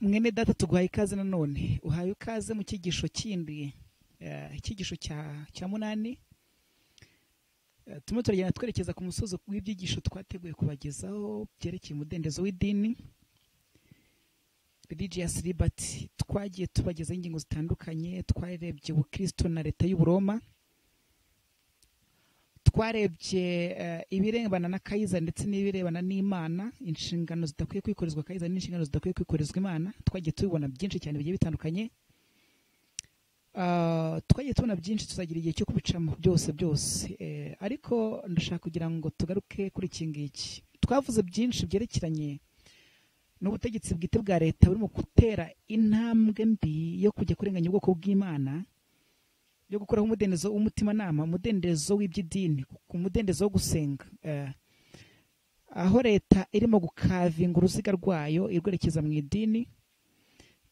mwene data tuguhaye ikaze nanone uhaye ikaze mu cyigisho kindi icyigisho cya munani turagenda twerekeza ku musozo w'ibyigisho twateguye kubagezaho byerekeye umudendezo w'idini religious liberty. Twagiye tubagezaho ingingo zitandukanye, twarebye ubukristo na leta y'Uburoma, twarebye ibirebana na Kayizari ndetse n'ibirebana n'Imana, inshingano zidakwiye kwikorezwa Kayizari n'inshingano zidakwiye kwikorezwa Imana. Twagiye tubibona byinshi cyane bigiye bitandukanye, twagiye tubona byinshi, tuzagira igihe cyo kubicamo byose ariko ndashaka kugira ngo tugaruke kuri iki ngiki. Twavuze byinshi byerekeranye n'ubutegetsi bwite bwa leta burimo gutera intambwe mbi yo kujya kurenganya ubwoko bw'Imana, yo gukoraho umudendezo w'umutimanama, umudendezo w'iby'idini, umudendezo wo gusenga, aho leta irimo gukavinga uruziga rwayo irwerekeza mu idini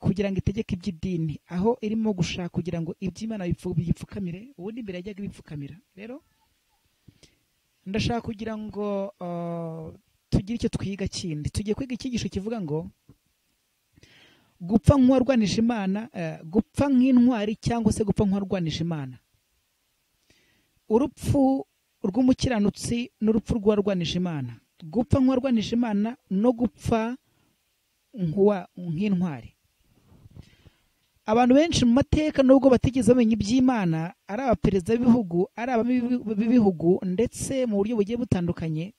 kugira ngo itegeke iby'idini, aho irimo gushaka kugira ngo iby'Imana bipfukamire, ubundi mbere yajyaga bipfukamira. Rero ndashaka kugira ngo tugire icyo twiga kindi. Tugiye kwiga icyigisho kivuga ngo gupfa nk'uwarwanije Imana, gupfa nk'intwari cyangwa se gupfa nk'uwarwanije Imana, urupfu rw'umukiranutsi n'urupfu rw'uwarwanije Imana, gupfa nk'uwarwanije Imana no gupfa nk'intwari. Abantu benshi mu mateka nubwo batigeze bamenya iby'Imana, ari abaperezida b'ibihugu, ari abami b'ibihugu, ndetse mu buryo bugiye butandukanye,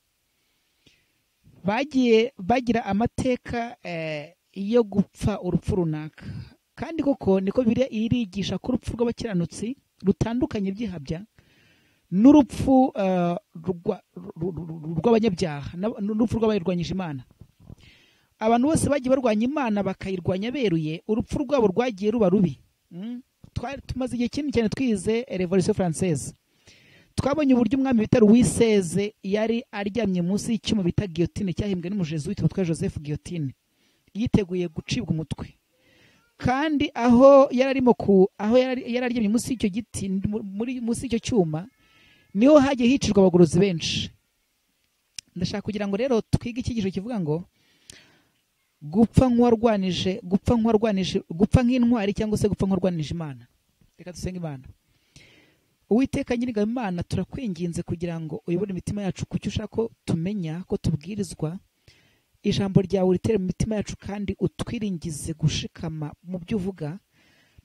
bagiye bagira amateka yo gupfa urupfu runaka. Kandi koko niko Bibiliya irigisha ko urupfu rw'abakiranutsi rutandukanye byihabya n'urupfu rw'abanyabyaha n'urupfu rw'abayirwanyije Imana. Abantu bose bagiye barwanya Imana bakayirwanya beruye, urupfu rwabo rwagiye ruba rubi. Tumaze igihe kinini cyane twize Revolution Française, twabonye uburyo umwami bita Louis yari aryamye munsi y'icyuma bita guillotine cyahimbwe n'umujesuite witwa Joseph Guillotine, yiteguye gucibwa umutwe. Kandi aho yari aryamye munsi y'icyo giti, munsi y'icyo cyuma, niho hagiye hicirwa abagorozi benshi. Ndashaka kugira ngo rero twige icyigisho kivuga ngo gupfa nk'uwarwanije, gupfa nk'intwari cyangwa se gupfa nk'uwarwanije Imana. Reka dusenge Imana. Uwiteka nyir'ingabo Imana, turakwinginze kugira ngo uyobore imitima yacu ku cyo ushaka ko tumenya, ko tubwirizwa. Ijambo ryawe ritere mu mitima yacu kandi utwiringize gushikama mu byo uvuga,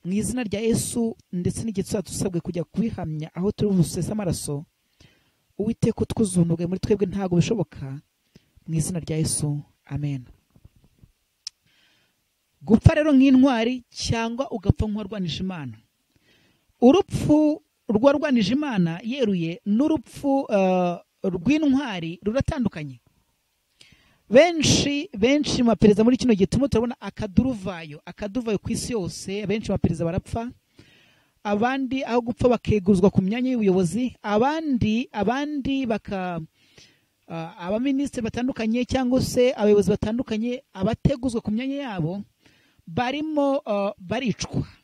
mu izina rya Yesu. Ndetse n'igihe tuzaba dusabwe kujya kubihamya aho turi busese amaraso, Uwiteka utwuzunurwe muri twebwe ntabwo bishoboka, mu izina rya Yesu, amen. Gupfa rero nk'intwari cyangwa ugapfa nk'uwarwanije Imana. Urupfu rw'uwarwanije Imana yeruye n'urupfu rw'intwari ruratandukanye. Benshi mu baperezida muri kino gihe turimo turabona akaduruvayo ku isi yose. Benshi mu baperezida barapfa, abandi aho gupfa bakeguzwa ku myanya y'ubuyobozi, abandi abaminisitiri batandukanye cyangwa se abayobozi batandukanye, abateguzwa ku myanya yabo barimo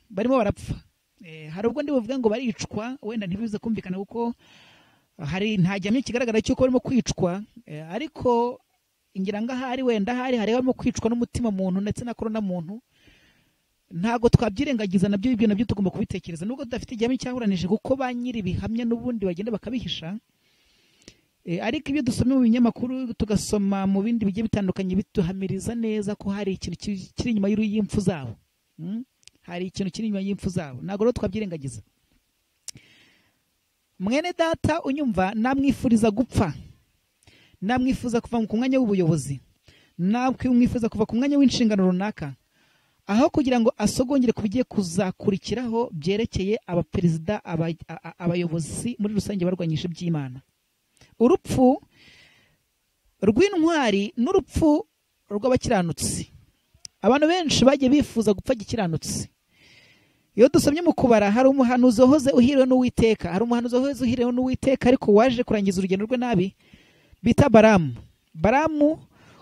barapfa. Hari ubwo ndi buvuga ngo baricwa, wenda ntibize kumvikana kuko nta gihamya kigaragara cy'uko barimo kwicwa, ariko ngira ngo hari harimo kwicwa n'umutima muntu ndetse na korona muntu. Ntabwo twabyirengagiza, ibyo nabyo tugomba kubitekereza, nubwo tudafite igihamya cyahuranije, kuko ba nyiri bihamya n'ubundi bagenda bakabihisha. Ariko ibyo dusoma mu binyamakuru, tugasoma mu bindi bigiye bitandukanye, bituhamiriza neza ko hari ikintu kiri inyuma y'impfu zabo. Hari ikintu kiri inyuma y'impfu zabo, ntabwo rero twabyirengagiza. Mwene data unyumva, namwifuriza gupfa, namwifuza kuva ku mwanya w'ubuyobozi, namwifuza kuva ku mwanya w'inshingano runaka, aho kugira ngo asogongere ku bigiye kuzakurikiraho byerekeye abaperezida, abayobozi muri rusange barwanyije iby'Imana. Urupfu rw'intwari n'urupfu rw'abakiranutsi. Abantu benshi bagiye bifuza gupfa gikiranutsi. Iyo dusomye mu kubara, hari umuhanuzi wahoze uhiriwe n'Uwiteka, ariko waje kurangiza urugendo rwe nabi, bita Baramu,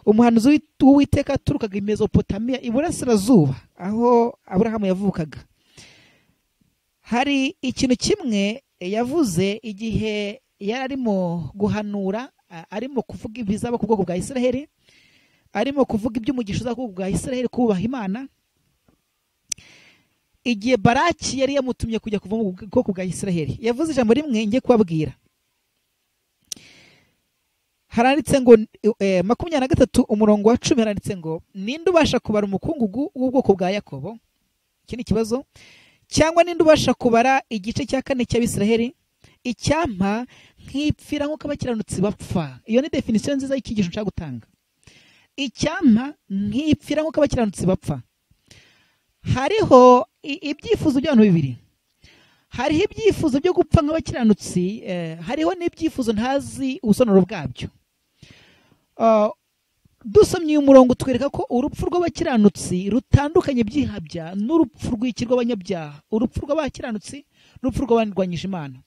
umuhanuzi w'Uwiteka aturukaga i Mesopotamiya, iburasirazuba, aho Aburahamu yavukaga. Hari ikintu kimwe yavuze igihe yari arimo guhanura, arimo kuvuga ibizaba ku bwoko bwa Isiraheli. arimo kuvuga iby'umugisha uzakuba bwa Isiraheli kubaha Imana, igihe Baraki yari yamutumye kujya kuva mu bwoko bwa Isiraheli, yavuze ijambo rimwe ngiye kubabwira. Haranditse ngo 23:10 haranditse ngo ninde ubasha kubara umukungugu w'ubwoko bwa Yakobo? Iki ni ikibazo. Cyangwa ninde ubasha kubara igice cya 4 cy'Abisiraheli? Icyampa nkipfira nk'uko abakiranutsi bapfa. Iyo ni definition nziza y'ikigisho nshaka gutanga. Icyampa nkipfira nk'uko abakiranutsi bapfa. Hariho ibyifuzo by'abantu bibiri. Hariho ibyifuzo byo gupfa nk'abakiranutsi, hariho n'ibyifuzo ntazi ubusonoro bwabyo. Dusomye umurongo twereka ko urupfu rw'abakiranutsi rutandukanye byihabya n'urupfu rw'abanyabyaha, urupfu rw'abakiranutsi n'urupfu rw'abarwanije Imana.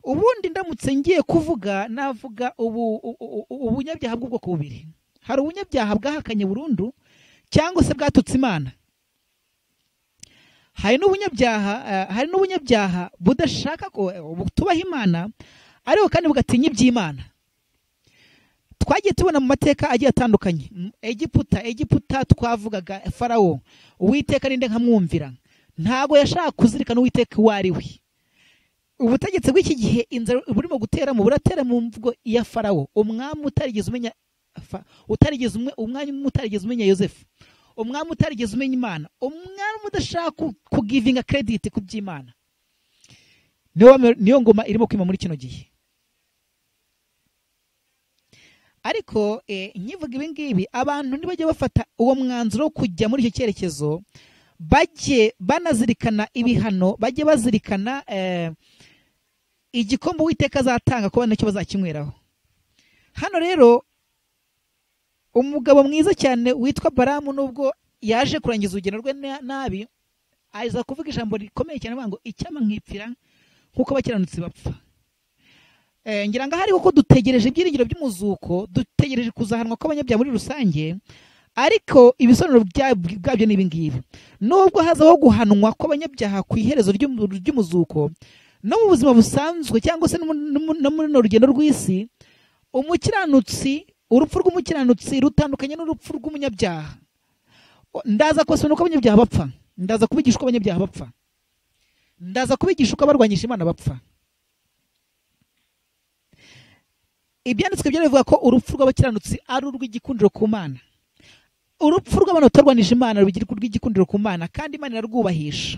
Ubundi ndamutse ngiye kuvuga navuga ubunyabyaha bw'ubwoko bubiri. Hari ubunyabyaha bwahakanye burundu cyangwa se bwatutse Imana. Hari n'ubunyabyaha budashaka ko tubaha Imana ariko kandi bugatinya iby'Imana. Twagiye tubona mu mateka agiye atandukanye. Egiputa twavugaga Farawo, Uwiteka ninde nkamwumvira, ntago yashaka kuzirikana Uwiteka wari we. Ubutegetsi bw'iki gihe inzara burimo gutera mu buratera mu mvugo ya Farawo, umwami utarigeze umenya Yosefu, umwami utarigeze umenya Imana, umwami udashaka kugivinga credit ku by'Imana. Niyo ngoma irimo kwima muri kino gihe. Ariko nkivuga ibi ngibi, abantu ntibajye bafata uwo mwanzuro wo kujya muri icyo cyerekezo, bajye banazirikana ibihano, bajye bazirikana igikombe Uwiteka azatanga ko nacyo bazakinyweraho. Hano rero umugabo mwiza cyane witwa Balamu, nubwo yaje kurangiza urugendo rwe nabi, aza kuvuga ijambo rikomeye cyane ngo icyama nkipfira nk'uko abakiranutsi bapfa. Ngira ngo hariho ko dutegereje ibyiringiro by'umuzuko, dutegereje kuzahanwa kw'abanyabyaha muri rusange, ariko ibisobanuro bwabyo ni ibi ngibi. Nubwo hazaho guhanwa kw'abanyabyaha ku iherezo ry'umuzuko, no mu buzima busanzwe cyangwa se no muri rugendo rw'isi, urupfu rw'umukiranutsi rutandukanye n'urupfu rw'umunyabyaha. Ndaza kubasobanurira uko abanyabyaha bapfa, ndaza kubigisha uko abanyabyaha bapfa, ndaza kubigisha uko abarwanyije Imana bapfa. Ibyanditswe byo bivuga ko urupfu rw'abakiranutsi ari urw'igikundiro ku Mana. Urupfu rw'abantu batarwanije Imana rubigira urw'igikundiro ku Mana, kandi Imana irarwubahisha.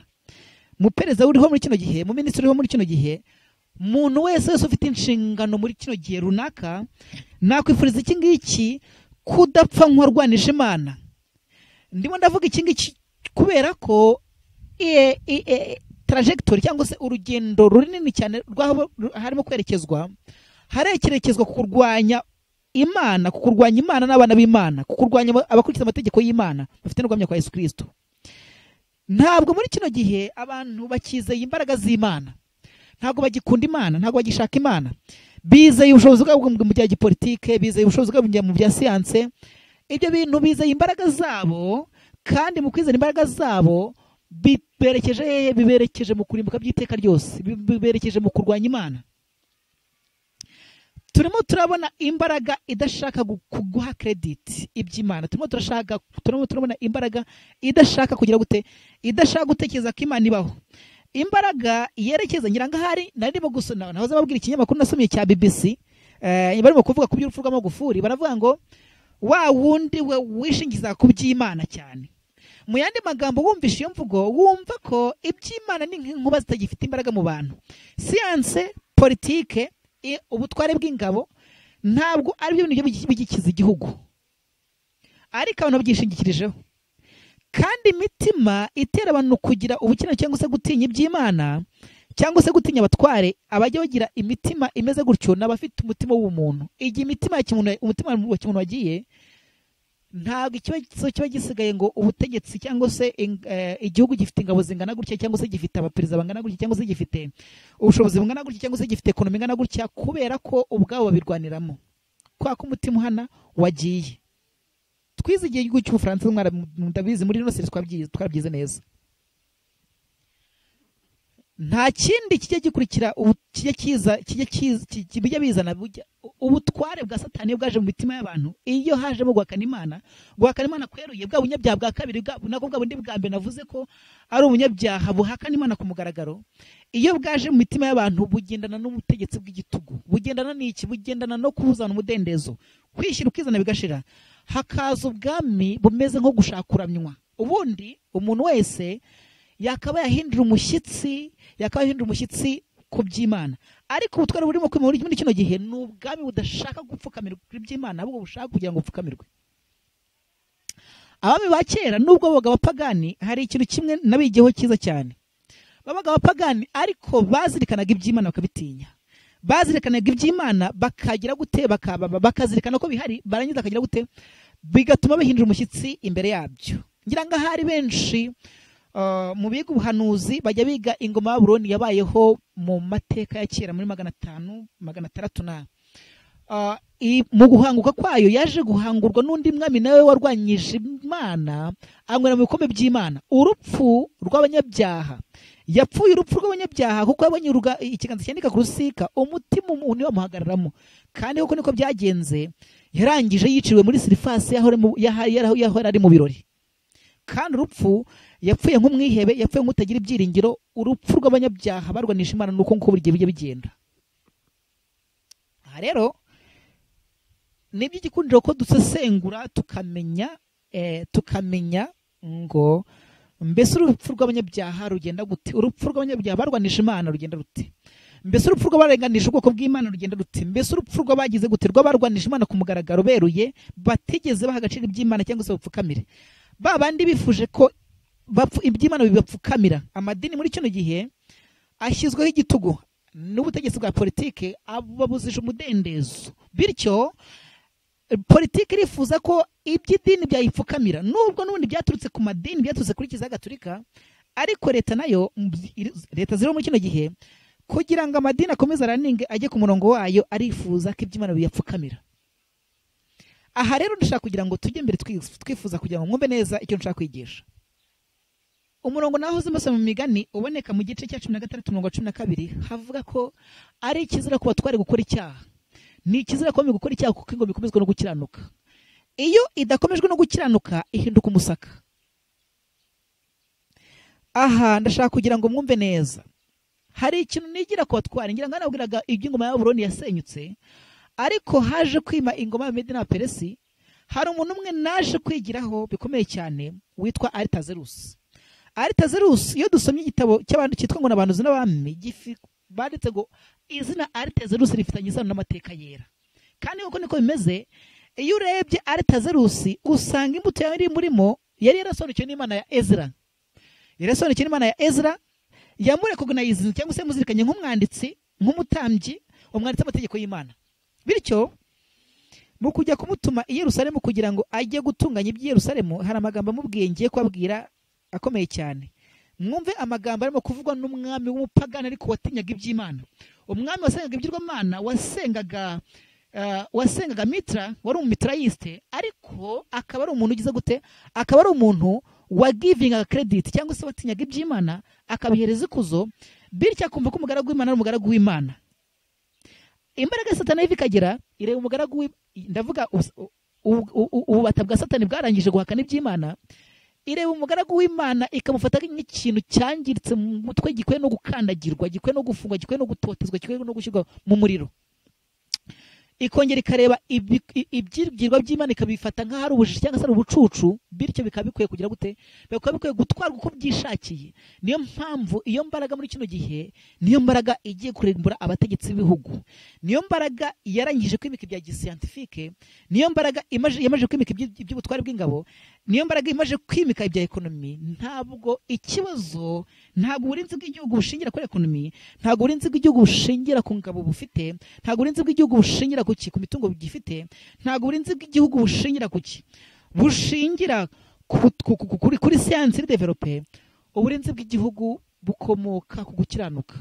Mupereza uriho muri kino gihe, mu minisitiri uriho muri kino gihe, muntu wese ufite inshingano muri kino gihe runaka, nakwifuriza iki ngiki kudapfa nk'uwarwanije Imana. Ndimo ndavuga iki ngiki kubera ko trajectory cyangwa se urugendo runini cyane rwaho harimo kwerekezwa, harekerekezwa kukurwanya Imana, kukurwanya Imana n'abana b'Imana, kukurwanya abakurikiza amategeko y'Imana bafite n'ubwamya kwa Yesu Kristo. Ntabwo muri kino gihe abantu bakizeye imbaraga z'Imana, ntabwo bagikunda Imana, ntabwo bagishaka Imana. Bizeye ubushobozi bwabo mu bya gipolitike, bizeye ubushobozi bwabo mu bya siyanse. Ibyo bintu bizeye imbaraga zabo, kandi mu kwizera imbaraga zabo biberekeje mu kurimbuka by'iteka ryose, biberekeje mu kurwanya Imana. Turimo turabona imbaraga idashaka kuguha credit iby'Imana. Turimo turabona imbaraga idashaka kugira gute, idashaka gutekereza ko Imana ibaho. Imbaraga yerekeza, ngira ngo ahari narimo gusona, nahoze babwira ikinyamakuru nasomye cya BBC, barimo kuvuga ku by'urupfu rw'amagufuri, baravuga ngo wa wundi we wishingiza ku by'Imana cyane. Mu yandi magambo, wumvisha iyo mvugo wumva ko iby'Imana ni nk'inkuba zitagifite imbaraga mu bantu. Siyanse, politike, ubutware bw'ingabo ntabwo ari byo bintu bigikiza igihugu, ariko abantu babyishingikirijeho. Kandi imitima itera abantu kugira ubukene cyangwa se gutinya iby'Imana cyangwa se gutinya abatware, abajya bagira imitima imeze gutyo n'abafite umutima w'umuntu. Igihe umutima wa kimuntu wagiye, ntabwo ikibazo kiba gisigaye ngo ubutegetsi cyangwa se igihugu gifite ingabo zingana gutya, cyangwa se gifite abaperezida bangana gutya, cyangwa se gifite ubushobozi bungana gutya, cyangwa se gifite ekonomi ingana gutya, kubera ko ubwabo babirwaniramo. Kwa ko umutima uhana wagiye. Twize igihugu cy'Ubufaransa, ndabizi muri rino series twabyize neza. nta kindi kijya gikurikira kijya bizana ubutware bwa satani iyo bwaje mu mitima y'abantu. Iyo hajemo guhakana Imana kweruye, bwa bunyabyaha bwa kabiri nako bwa bundi bwa mbere navuze ko ari ubunyabyaha buhakana Imana ku mugaragaro. Iyo bwaje mu mitima y'abantu bugendana n'ubutegetsi bw'igitugu, bugendana n'iki, bugendana no kuzana umudendezo, kwishyira ukizana bigashira, hakaza ubwami bumeze nko gushaka kuramywa. Ubundi umuntu wese yakaba yahindura umushyitsi ku by'Imana, ariko ubutware burimo kwimura muri kino gihe ni ubwami budashaka gupfukamirwa iby'Imana, ahubwo bushaka kugira ngo bupfukamirwe. Abami ba kera nubwo babaga abapagani, hari ikintu kimwe nabigiyeho cyiza cyane. Babaga abapagani ariko bazirikanaga iby'Imana bakabitinya, bazirikanaga iby'Imana bakagira gute, bakazirikana ko bihari, barangiza bakagira gute, bigatuma bahindura umushyitsi imbere yabyo. Ngira ngo ahari benshi mu biga ubuhanuzi bajya biga ingoma ya Babuloni yabayeho mu mateka ya kera muri 500 600 na mu guhanguka kwayo yaje guhangurwa n'undi mwami nawe warwanyije Imana, angwera mu bikombe by'Imana. Urupfu rw'abanyabyaha, yapfuye urupfu rw'abanyabyaha kuko yabonye ikiganza cyandika ku rusika, umutima umuntu wamuhagararamo. Kandi koko niko byagenze, yarangije yiciriwe muri sirifasi yaho ari mu birori. Kandi urupfu yapfuye nk'umwihebe, yapfuye nk'utagira ibyiringiro. Urupfu rw'abanyabyaha barwanisha Imana nuko buri gihe bijya bigenda. Aha rero nibyo igikundiro ko dusesengura tukamenya ngo mbese urupfu rw'abanyabyaha rugenda gute, urupfu rw'abanyabyaha barwanisha Imana rugenda rute, mbese urupfu rw'abarenganisha ubwoko bw'Imana rugenda rute, mbese urupfu rw'abagize gute, rw'abarwanisha Imana ku mugaragaro beruye, batigeze baha agaciro iby'Imana cyangwa se bapfukamire. Babandi bifuje ko iby'Imana bibapfukamira. Amadini muri kino gihe ashyizweho igitugu n'ubutegetsi bwa politike, babuzije umudendezo. Bityo politike irifuza ko iby'idini byayipfukamira, nubwo n'ubundi byaturutse ku madini, byaturutse kuri Kiliziya Gatolika, ariko leta nayo, leta ziri muri kino gihe, kugira ngo amadini akomeze araninge ajye ku murongo wayo, arifuza ko iby'Imana biyapfukamira. Aha rero ndashaka kugira ngo tujye mbere twifuza kugira ngo mwumve neza icyo nshaka kwigisha. Umurongo naho uzimose mu migani uboneka mu gice cya 16:12 havuga ko ari ikizira ku batware gukora icyaha. Ni ikizira ko gukora icyaha kuko ingoma ikomezwa no gukiranuka. Iyo idakomejwe no gukiranuka ihinduka umusaka. Aha ndashaka kugira ngo mwumve neza. Hari ikintu nigira ku batware, ngira ngo nabwiraga iby'ingoma ya Babuloni yasenyutse, ariko haje kwima ingoma ya Medi na Peresi. Hari umuntu umwe naje kwigiraho bikomeye cyane witwa Aritazerusi. Aritazerusi, iyo dusomye igitabo cy'abantu cyitwa ngo n'abantu n'abami, banditse ngo izina Aritazerusi rifitanye isano n'amateka yera. Kandi uko niko bimeze, iyo urebye Aritazerusi usanga imbuto yari murimo yari yarasonekewe n'Imana ya Ezra. Yarasonekewe n'Imana ya Ezra, yamurekognayizing cyangwa se muzirikanye nk'umwanditsi, nk'umutambyi, umwanditsi amategeko y'Imana. Bityo mu kujya kumutuma i Yerusalemu kugira ngo ajye gutunganya iby'i Yerusalemu, hari amagambo amubwiye ngiye kwabwira akomeye cyane. Mwumve amagambo arimo kuvugwa n'umwami w'umupagani ariko watinyaga iby'Imana. Umwami wasengaga iby'Imana wasengaga Mitra, wari umumitrayiste, ariko akaba ari umuntu ugize gute, akaba ari umuntu wa giving credit cyangwa se watinyaga iby'Imana akabihereza ikuzo, bityo akumva ko umugaragu w'Imana ari umugaragu w'Imana. Imbaraga ya Satani ikagera ireba umugaragu, ndavuga ububata bwa Satani bwarangije guhakana iby'Imana, ireba umugaragu w'Imana ikamufata nk'ikintu cyangiritse mu mutwe, gikwiye no gukandagirwa, gikwiye no gufungwa, gikwiye no gutotezwa, gikwiye no gushyirwa mu muriro. Ikongera ikareba ibyibwirwa by'Imana ikabifata nk'aho ari ubujiji cyangwa se ari ubucucu, bityo bikaba bikwiye kugira gute, bikaba bikwiye gutwarwa uko byishakiye. Niyo mpamvu iyo mbaraga muri kino gihe, niyo mbaraga igiye kurimbura abategetsi b'ibihugu, niyo mbaraga yarangije kwimika ibya giscientifique, niyo mbaraga yamaje kwimika iby'ubutware bw'ingabo, niyo mbaraga imaje kwimika ibya ekonomi. Ntabwo ikibazo, ntabwo uburinzi bw'igihugu bushingira kuri ekonomi, ntabwo uburinzi bw'igihugu bushingira ku ngabo bufite, ntabwo uburinzi bw'igihugu bushingira ku mitungo gifite, ntabwo uburinzi bw'igihugu bushingira kuki, bushingira kuri siyansi develope. Uburinzi bw'igihugu bukomoka ku gukiranuka.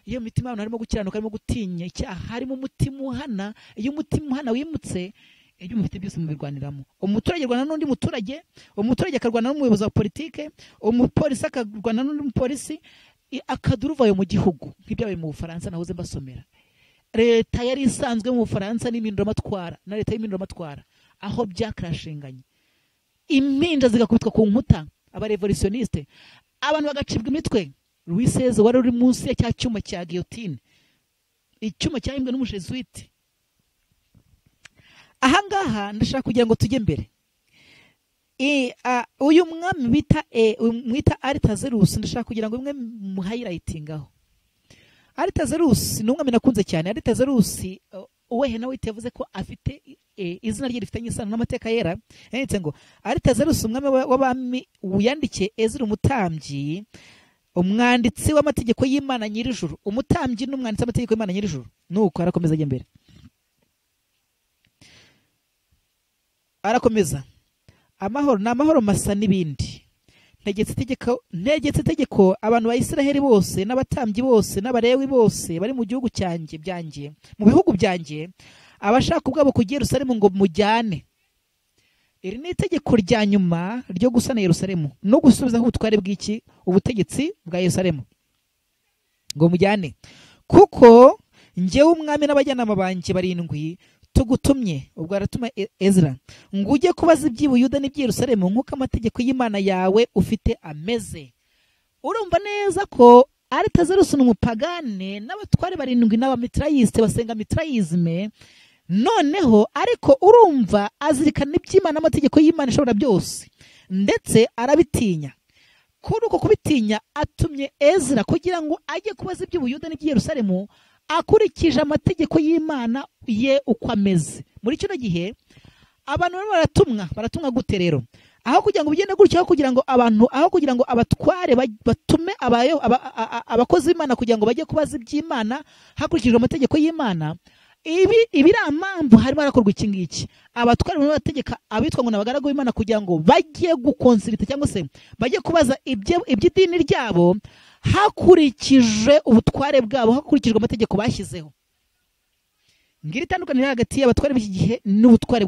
Iyo mitima y'abantu harimo gukiranuka, harimo gutinya icyaha, harimo umutima uhana. Iyo umutima uhana wimutse, ibyo mufite byose mubirwaniramo. Umuturage arwana n'undi muturage, umuturage akarwana n'umuyobozi wa politike, umupolisi akarwana n'undi mupolisi, akaduruvayo mu gihugu nk'ibyabaye mu Bufaransa nahoze mbasomera. Leta yari isanzwe mu Bufaransa n'impinduramatwara na leta y'impinduramatwara aho byakrashinganye, impinja zigakubitwa ku nkuta, abarevolutioniste, abantu bagacibwa imitwe. Louis XVI wari uri munsi ya cya cyuma cya guillotine, icyuma cyahimbwe n'umujesuite. Ahangaha ndashaka kugira ngo tujye mbere. Uyu mwami mwita Artaxerxes, ndashaka kugira ngo imwe mu highlightingaho. Artaxerxes ni umwami nakunze cyane. Artaxerxes uwehe nawe yavuze ko afite izina rye rifitanye isano n'amateka yera. Yanditse ngo Artaxerxes umwami w'abami yandikiye Ezra umutambyi, umwanditsi w'amategeko y'Imana nyirijuru. Umutambyi n'umwanditsi w'amategeko y'Imana nyirijuru. Nuko arakomeza ajya mbere. Arakomeza, amahoro n'amahoro masa n'ibindi. Ntegetse itegeko abantu ba Isiraheli bose n'abatambyi bose n'abarewi bose bari mu gihugu byanjye mu bihugu byanjye, abashaka ubwabo ku Yerusalemu ngo mujyane. Iri ni itegeko rya nyuma ryo gusana Yerusalemu no gusubizaho ubutware bw'iki ubutegetsi bwa Yerusalemu, ngo mujyane, kuko njyewe umwami n'abajyanama banjye 7 tugutumye. Ubwo aratuma Ezra ngo ujye kubaza iby'Ubuyuda n'iby'i Yerusalemu nk'uko amategeko y'Imana yawe ufite ameze. Urumva neza ko Artaxerxes ni umupagane n'abatware 7 n'abamitrayiste basenga mitrayisme. Noneho ariko urumva azirikana iby'Imana n'amategeko y'Imana ishobora byose, ndetse arabitinya. Kuri uko kubitinya atumye Ezra kugira ngo ajye kubaza iby'Ubuyuda n'iby'i Yerusalemu akurikije amategeko y'Imana ye uko ameze. Muri kino gihe abantu baratumwa gute rero? Aho kugira ngo bigende gutyo, aho kugira ngo abatware batume abakozi b'Imana kugira ngo bajye kubaza iby'Imana hakurikijwe amategeko y'Imana, ibi ramambu harimo arakorwa iki ngiki. Abatware bategeka abitwa ngo nabagaragu b'Imana kugira ngo bajye gukonsulta cyangwa se bajye kubaza iby'idini ryabo hakurikije ubutware bwabo, hakurikijwe amategeko bashyizeho. Ngira itandukaniro hagati y'abatware b'iki gihe n'ubutware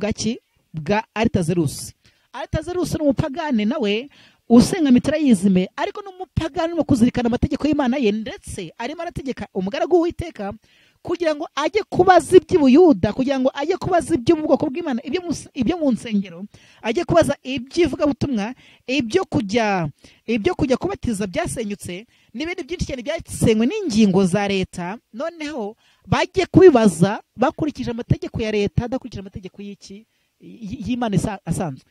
bwa Artaxerxes. Artaxerxes ni umupagane nawe usenga mitrayisme, ariko n'umupagane mu kuzirikana amategeko y'Imana ye, ndetse arimo arategeka umugaragu w'Uwiteka kugira ngo ajye kubaza iby'Ubuyuda, kugira ngo ajye kubaza iby'ubwoko bw'Imana, ibyo mu nsengero, ajye kubaza iby'ivugabutumwa, ibyo kujya kubatiza byasenyutse n'ibindi byinshi cyane byasenywe n'ingingo za leta. Noneho bajye kubibaza bakurikije amategeko ya leta, adakurikije amategeko y'Imana asanzwe.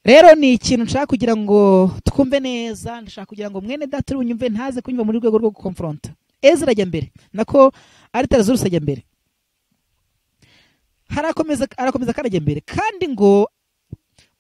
Rero ni ikintu nshaka kugira ngo twumve neza. Ndashaka kugira ngo mwene data unyumve, ntaze kunyumva muri rwego rwo gukonfronta. Ezra ajya mbere, nako Artaxerxes ajya mbere. Arakomeza karajya mbere, kandi ngo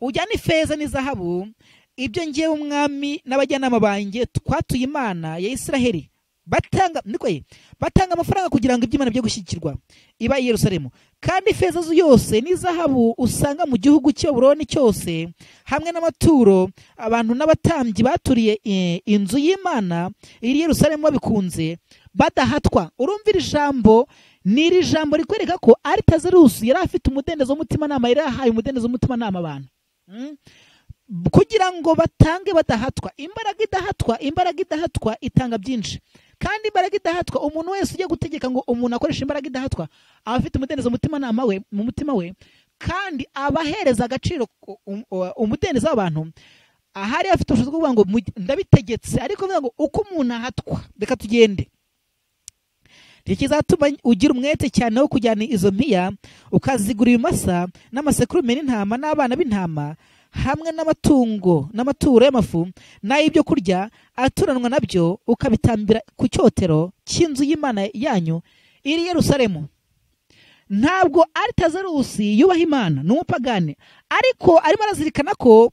ujyane ifeza n'izahabu, ibyo ngiye umwami n'abajyanama banjye twatuye Imana ya Isiraheli, batanga amafaranga kugira ngo iby'Imana byo gushyikirwa iba i Yerusalemu. Kandi ifeza yose n'izahabu usanga mu gihugu cy'Eburoni cyose, hamwe n'amaturo abantu n'abatambyi baturiye inzu y'Imana iri Yerusalemu babikunze badahatwa. Urumvira ijambo, ni iri jambo rikwereka ko Artaxerxes yari afite umudendezo w'umutima nama, yari yahaye umudendezo w'umutima nama abantu kugira ngo batange badahatwa. Imbaraga idahatwa itanga byinshi, kandi imbaraga idahatwa, umuntu wese ujya gutegeka ngo umuntu akoresha imbaraga idahatwa aba afite umudendezo mu mutima we, kandi abahereza agaciro umudendezo w'abantu. Ahari afite ubushobozi bwo kuvuga ngo ndabitegetse, ariko vuga ngo uko umuntu ahatwa reka tugende. Kizatuma ugira umwete cyane wo kujyana izo mpiya ukazigura ibimasa n'amasekurume n'intama n'abana b'intama, hamwe n'amaturo y'amafu n'ay'ibyo kurya aturanwa nabyo, ukabitambira ku cyotero cy'inzu y'Imana yanyu iri Yerusalemu. Ntabwo Artaxerxes yubaha Imana, ni umupagane, ariko arimo arazirikana ko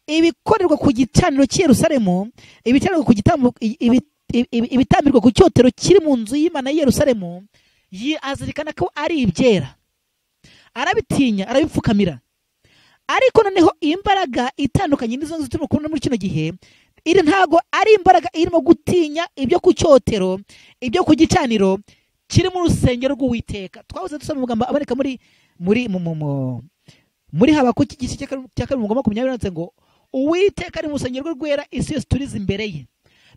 ibikorerwa ku gicaniro cy'i Yerusalemu, ibitambirwa ku cyotero kiri mu nzu y'Imana y'i Yerusalemu, azirikana ko ari ibyera. Arabitinya, arabipfukamira. Ariko noneho imbaraga itandukanye n'izo nzu turimo kubona muri kino gihe, iri ntago ari imbaraga irimo gutinya ibyo ku cyotero, ibyo ku gicaniro kiri mu rusengero rw'Uwiteka. Twahoze dusoma amagambo aboneka muri Habakuki igice cya 2:20 ngo uwiteka ari mu rusengero rwe rwera, isi yose turize imbere ye.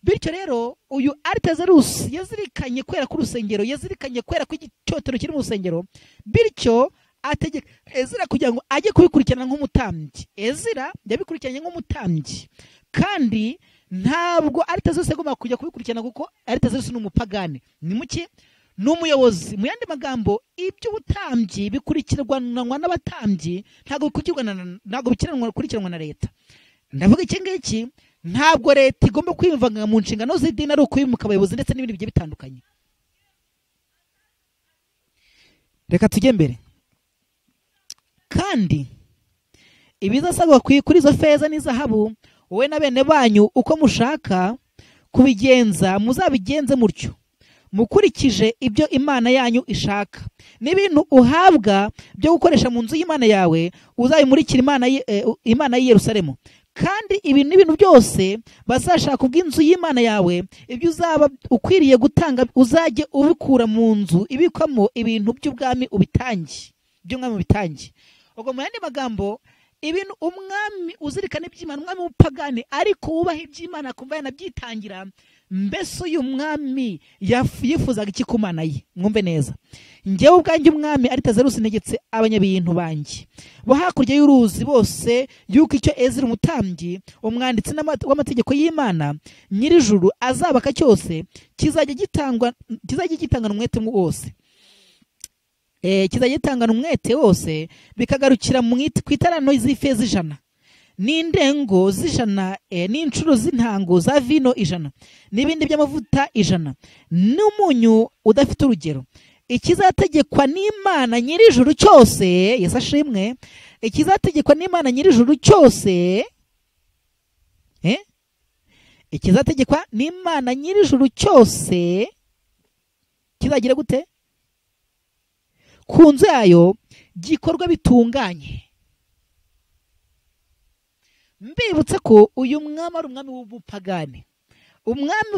Bityo rero uyu Aritazerusi yazirikanye kwera ku rusengero, yazirikanye kwera ku icyotero kiri mu rusengero, bityo ategeka Ezira kugira ngo ajye kubikurikirana nk'umutambyi. Ezira yabikurikiranye nk'umutambyi, kandi ntabwo Aritazerusi agomba kujya kubikurikirana kuko Aritazerusi ni umupagani. Ni muki? Ni umuyobozi. Mu yandi magambo, iby'ubutambyi bikurikiranwa n'abatambyi, ntabwo bikurikiranwa na leta. Ndavuga iki ngiki, ntabwo leta igomba kwivanga mu nshingano z'idini ari ukwimuka abayobozi ndetse n'ibindi bigiye bitandukanye. Reka tujye mbere. Kandi ibizasabwa kuri izo feza n'izahabu, wowe na bene banyu uko mushaka kubigenza, muzabigenze mutyo, mukurikije ibyo Imana yanyu ishaka. N'ibintu uhabwa byo gukoresha mu nzu y'Imana yawe, uzabimurikira Imana y'i Yerusalemu. Kandi ibi n'ibintu byose bazashaka ubw'inzu y'Imana yawe, ibyo uzaba ukwiriye gutanga uzajye ubikura mu nzu ibikwamo ibintu by'ubwami ubitange, by'umwami ubitange. Ubwo mu yandi magambo, ibintu umwami uzirikana iby'Imana, umwami w'upagani ariko wubaha iby'Imana akumva yanabyitangira, mbese uyu mwami yifuzaga iki ku Mana ye? Mwumve neza, njyewe ubwanjye umwami Aritazerusi ntegetse abanyabintu banjye bo hakurya y'uruzi bose yuko icyo Ezira umutambyi, umwanditsi w'amategeko y'Imana nyir'ijuru azabaka cyose kizajya gitangana umwete wose, kizajya gitangana umwete wose, bikagarukira ku itarano z'ifeza 100 n'indengo z'100, n'inshuro z'intango za vino 100, n'ibindi by'amavuta 100, n'umunyu udafite urugero. Ikizategekwa n'Imana nyir'ijuru cyose, Yesu ashimwe, ikizategekwa n'Imana nyir'ijuru cyose, ikizategekwa n'Imana nyir'ijuru cyose kizagira gute? Ku nzu yayo gikorwa bitunganye. Mbibutse ko uyu mwami ari umwami w'ubupagani, umwami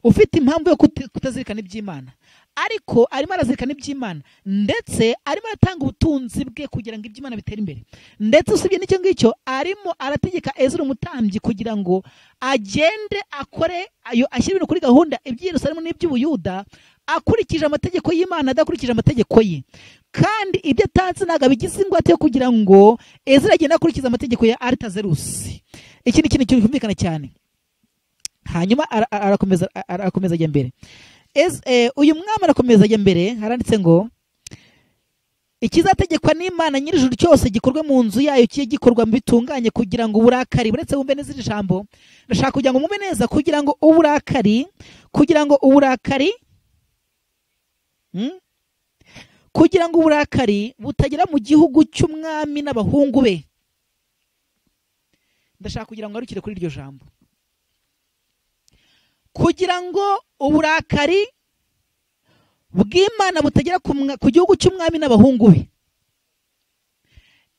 ufite impamvu yo kutazirikana iby'Imana, ariko arimo arazirikana iby'Imana, ndetse arimo aratanga ubutunzi bwe kugira ngo iby'Imana bitere imbere. Ndetse usibye n'icyo ngicyo, arimo arategeka Ezira umutambyi kugira ngo agende akore ashyire ibintu kuri gahunda iby'i Yerusalemu n'iby'Ubuyuda, akurikije amategeko y'Imana adakurikije amategeko ye. Kandi ibyo atanze ntabwo abigize ingwate yo kugira ngo Ezira agende akurikiza amategeko ya Aritazerusi. Iki ni ikintu cyumvikana cyane. Hanyuma arakomeza ajya mbere. Uyu mwami arakomeza ajya mbere, haranditse ngo ikizategekwa n'Imana nyir'ijuru cyose gikorwe mu nzu yayo, kiye gikorwa bitunganye, kugira ngo uburakari, buretse wumve neza iri jambo, ndashaka kugira ngo mwumve neza, kugira ngo uburakari butagera mu gihugu cy'umwami n'abahungu be. Ndashaka kugira ngo arukire kuri iryo jambo, kugira ngo uburakari bw'Imana butagera ku gihugu cy'umwami n'abahungu be.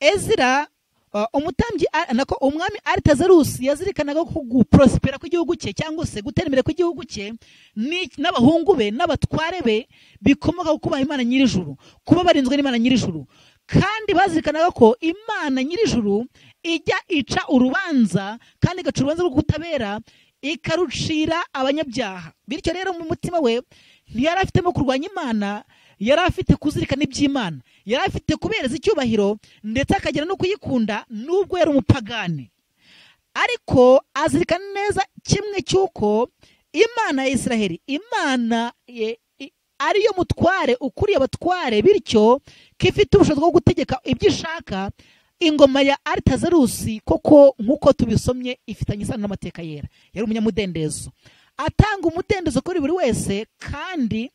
Ezira umutambyi nako umwami Aritazerusi yazirikanaga ko guprospera kw'igihugu cye, cyangwa se gutera imbere kw'igihugu cye n'abahungu be n'abatware be bikomoka ku kubaha Imana nyir'ijuru, kuba barinzwe n'Imana nyir'ijuru. Kandi bazirikanaga ko Imana nyir'ijuru ijya ica urubanza, kandi igaca urubanza rwo kutabera, ikarucira abanyabyaha. Bityo rero mu mutima we ntiyari afitemo kurwanya Imana, yari afite kuzirikana iby'Imana, yari afite kubereza icyubahiro, ndetse akagera no kuyikunda nubwo yari umupagani. Ariko azirikana neza kimwe cy'uko Imana ya Isiraheli, Imana ariyo mutware ukuriye abatware, bityo ko ifite ubushobozi bwo gutegeka ibyo ishaka. Ingoma ya Aritazerusi koko nk'uko tubisomye ifitanye isano n'amateka yera, yari umunyamudendezo, atanga umudendezo kuri buri wese, kandi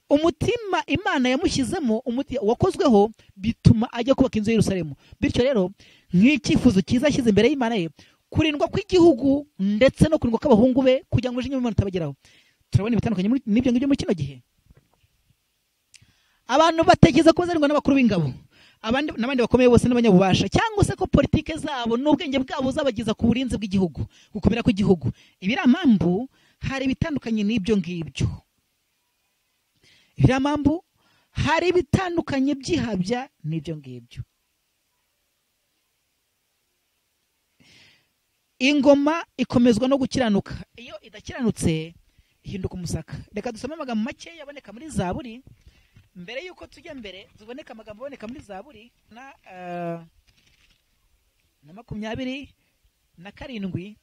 umutima Imana yamushyizemo wakozweho bituma ajya kubaka inzu y'Yerusalemu. Bityo rero nk'icyifuzo cyiza ashyize imbere y'Imana ye, kurindwa kw'igihugu ndetse no kurindwa kw'abahungu be, kugira ngo ijinyo y'Imana itabageraho. Turabona ibitandukanye n'ibyo ngibyo muri kino gihe. Abantu batekereza ko bazarindwa n'abakuru b'ingabo, n'abandi bakomeye bose n'abanyabubasha, cyangwa se ko politike zabo n'ubwenge bwabo zabageza ku burinzi bw'igihugu, gukomera kw'igihugu. Ibiri amambu hari ibitandukanye n'ibyo ngibyo. Ibiramambu hari ibitandukanye by'ihabya n'ibyo ngibyo. ingoma ikomezwa no gukiranuka, iyo idakiranutse ihinduka umusaka. Reka dusome amagambo make yaboneka muri Zaburi mbere yuko tujya mbere. Tuboneka amagambo aboneka muri Zaburi na 27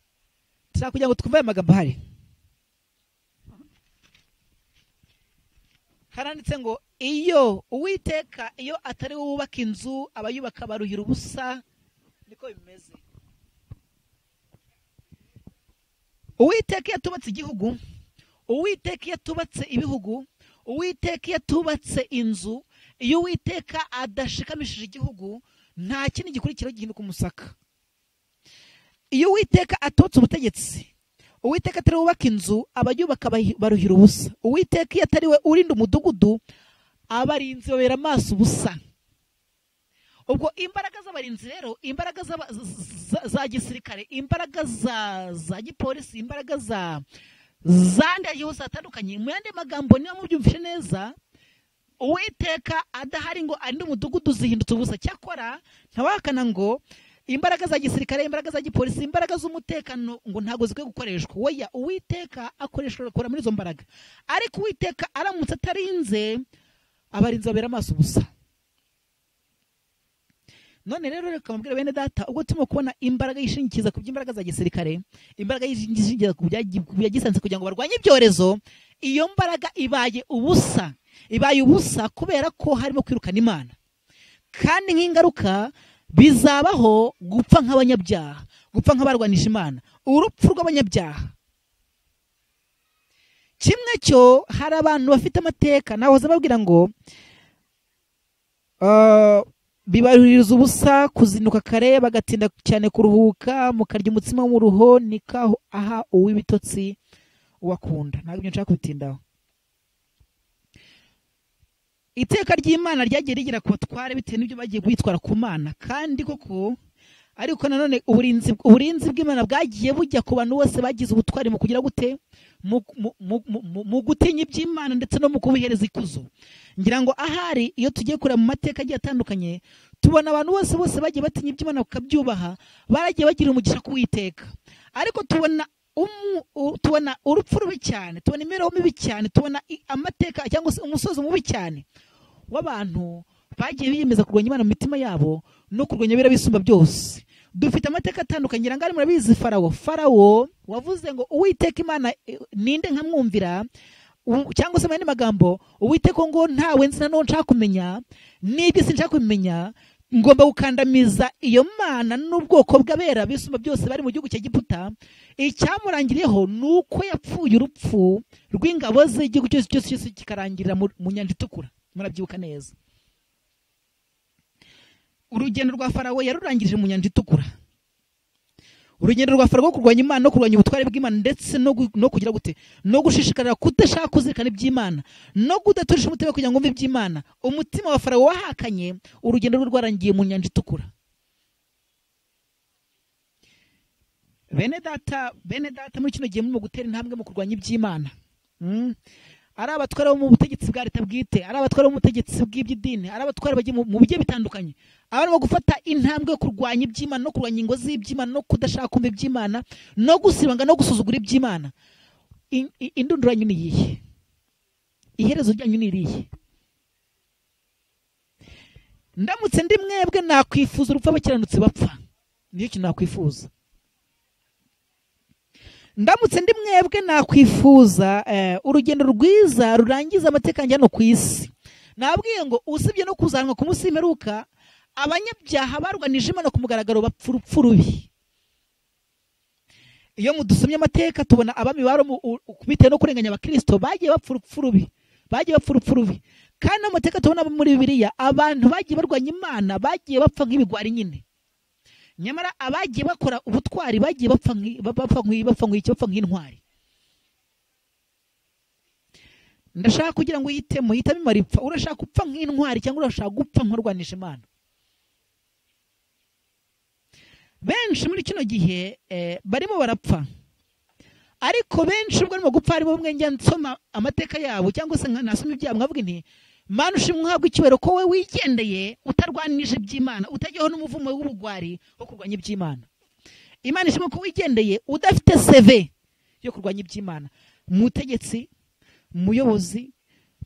tuza kugira ngo twumve amagambo hari. Haranditse ngo iyo Uwiteka iyo atari wubaka inzu abayubaka baruhira ubusa, niko bimeze. Uwiteka yatubatse igihugu, Uwiteka yatubatse ibihugu, Uwiteka yatubatse inzu, iyo Uwiteka adashikamishije igihugu nta kindi gikurikiraho gihinduka umusaka. Iyo Uwiteka atotse ubutegetsi, Uwiteka atari wubaka inzu abayubaka baruhira ubusa, Uwiteka iyo atari we urinda umudugudu abarinzi babera amaso ubusa. Ubwo imbaraga z'abarinzi rero, imbaraga za gisirikare, imbaraga za gipolisi, imbaraga zandi yose atandukanye, mu yandi magambo niba mubyumvishe neza, Uwiteka adahari ngo arinde umudugudu zihindutse ubusa. Cyakora ntawakana ngo imbaraga za gisirikare, imbaraga za gipolisi, imbaraga z'umutekano ngo ntago zikwiye gukoreshwa. Oya, Uwiteka akoreshwa akora muri izo mbaraga, ariko Uwiteka aramutse atarinze abarinzi babera amaso ubusa. None rero reka mubwire bene data, ubwo turimo kubona imbaraga yishingikiza ku by'imbaraga za gisirikare, imbaraga yishingikiza ku bya gisanzwe kugira ngo barwanye ibyorezo, iyo mbaraga ibaye ubusa, ibaye ubusa kubera ko harimo kwirukana Imana. Kandi nk'ingaruka bizabaho gupfa nk'abanyabyaha, gupfa nk'abarwanije Imana, urupfu rw'abanyabyaha. Kimwe cyo hari abantu bafite amateka nahoze babwira ngo bibaruriza ubusa kuzinduka kare bagatinda cyane kuruhuka, mukarya umutsima w'umuruho nikaho aha uw'ibitotsi wakunda. Ntabwo ibyo nshaka kubitindaho. Iteka ry'Imana ryagiye rigira ku batware bitewe n'ibyo bagiye kwitwara ku Mana, kandi koko ariko nanone uburinzi bw'Imana bwagiye bujya ku bantu bose bagize ubutwari mu kugira gute, mu gutinya iby'Imana ndetse no mu kubihereza ikuzo. Ngira ngo ahari iyo tugiye kureba mu mateka agiye atandukanye, tubona abantu bose bagiye batinya iby'Imana bakabyubaha, baragiye bagira umugisha ku Uwiteka. Ariko tubona urupfu rubi cyane, tubona imibereho mibi cyane, tubona amateka cyangwa se umusozi mubi cyane w'abantu bagiye biyemeza kurwanya Imana mu mitima yabo no kurwanya bira bisumba byose. Dufite amateka atandukanye. Ngira ngo ari murabizi Farawo wavuze ngo Uwiteka Imana ninde nkamwumvira, cyangwa se mu yandi magambo Uwiteka ngo ntawe nzi na none nshaka kumenya, n'ibyo sinshaka kumenya, ngomba gukandamiza iyo Mana n'ubwoko bw'abera bisumba byose bari mu gihugu cya Egiputa. Icyamurangiriyeho nuko yapfuye urupfu rw'ingabo ze, igihugu cyose kikarangirira mu nyanja itukura. Murabyibuka neza. Urugendo rwa Farawo yarurangije mu nyanja itukura. Urugendo rwa Farawo kurwanya Imana no kurwanya ubutware bw'Imana ndetse no kugira gute, no gushishikarira kudashaka kuzirikana iby'Imana no kudaturisha umutima kugira ngo umve iby'Imana. Umutima wa Farawo wahakanye, urugendo rwe rwarangiye mu nyanja itukura. Bene data muri kino gihe murimo gutera intambwe mu kurwanya iby'Imana. Ari abatwara bo mu butegetsi bwa leta bwite, ari abatwara bo mu butegetsi bw'iby'idini, ari abatwara bagiye mu bigiye bitandukanye, abarimo gufata intambwe yo kurwanya iby'Imana no kurwanya ingo z'iby'Imana no kudashaka kumva iby'Imana no gusiribanga no gusuzugura iby'Imana. Indunduro yanyu ni iyihe? Iherezo ryanyu ni irihe? Ndamutse ndi mwebwe nakwifuza urupfu abakiranutsi bapfa. Niyo kintu nakwifuza. Ndamutse ndi mwebwe nakwifuza urugendo rwiza rurangiza amateka yanjye hano ku isi. Nabwiye ngo usibye no kuzanwa ku munsi w'imperuka, abanyabyaha barwanije Imana ku mugaragaro bapfa urupfu rubi. Iyo mudusomye amateka tubona abami baro bitewe no kurenganya abakristo bagiye bapfa urupfu rubi, kandi amateka tubona muri Bibiliya abantu bagiye barwanya Imana bagiye bapfa nk'ibigwari nyine. Nyamara abagiye bakora ubutwari bagiye bapfa nk'intwari. Ndashaka kugira ngo hitamo Imana ipfa. Urashaka gupfa nk'intwari cyangwa urashaka gupfa nk'urwanije Imana? Benshi muri kino gihe barimo barapfa, ariko benshi ubwo barimo gupfa harimo bamwe njya nsoma amateka yabo cyangwa se nasoma ibyabo nkavuga nti Mana ushimwe uhabwa icyubahiro ko we wigendeye utarwanije iby'Imana, utajyaho n'umuvumo w'ubugwari wo kurwanya iby'Imana. Imana ishimwe ko wigendeye udafite CV yo kurwanya iby'Imana. Mutegetsi, muyobozi,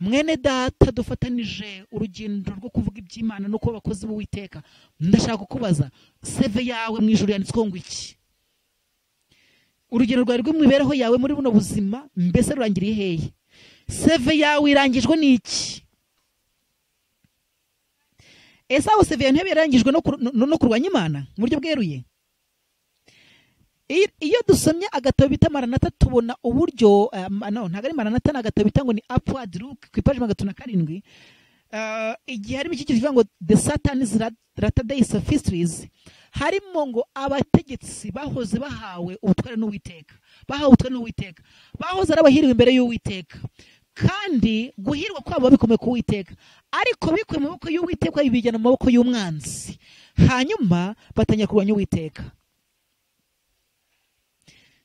mwene data dufatanije urugendo rwo kuvuga iby'Imana no kuba abakozi b'Uwiteka, ndashaka kukubaza CV yawe mu ijuru yanditsweho ngo iki? Urugendo rwawe rw'imibereho yawe muri buno buzima mbese rurangiriye hehe? CV yawe irangijwe n'iki? Ese aho CV yawe yarangijwe no kurwanya Imana mu buryo bweruye? Iyo dusomye agatabo bita Maranatha tubona uburyo ntabwo ari Maranatha, agatabo bita ngo ni Upward Look ku ipaji 307, igihe harimo iki kivuga ngo the Satan's Latter-day Sophistries, harimo ngo abategetsi bahoze bahawe ubutware n'Uwiteka, bahoze ari abahiriwe imbere y'Uwiteka, kandi guhirwa kwabo bikomeye ku Uwiteka, ariko bikuye mu maboko y'Uwiteka bibijyana mu maboko y'umwanzi, hanyuma batangira kurwanya Uwiteka.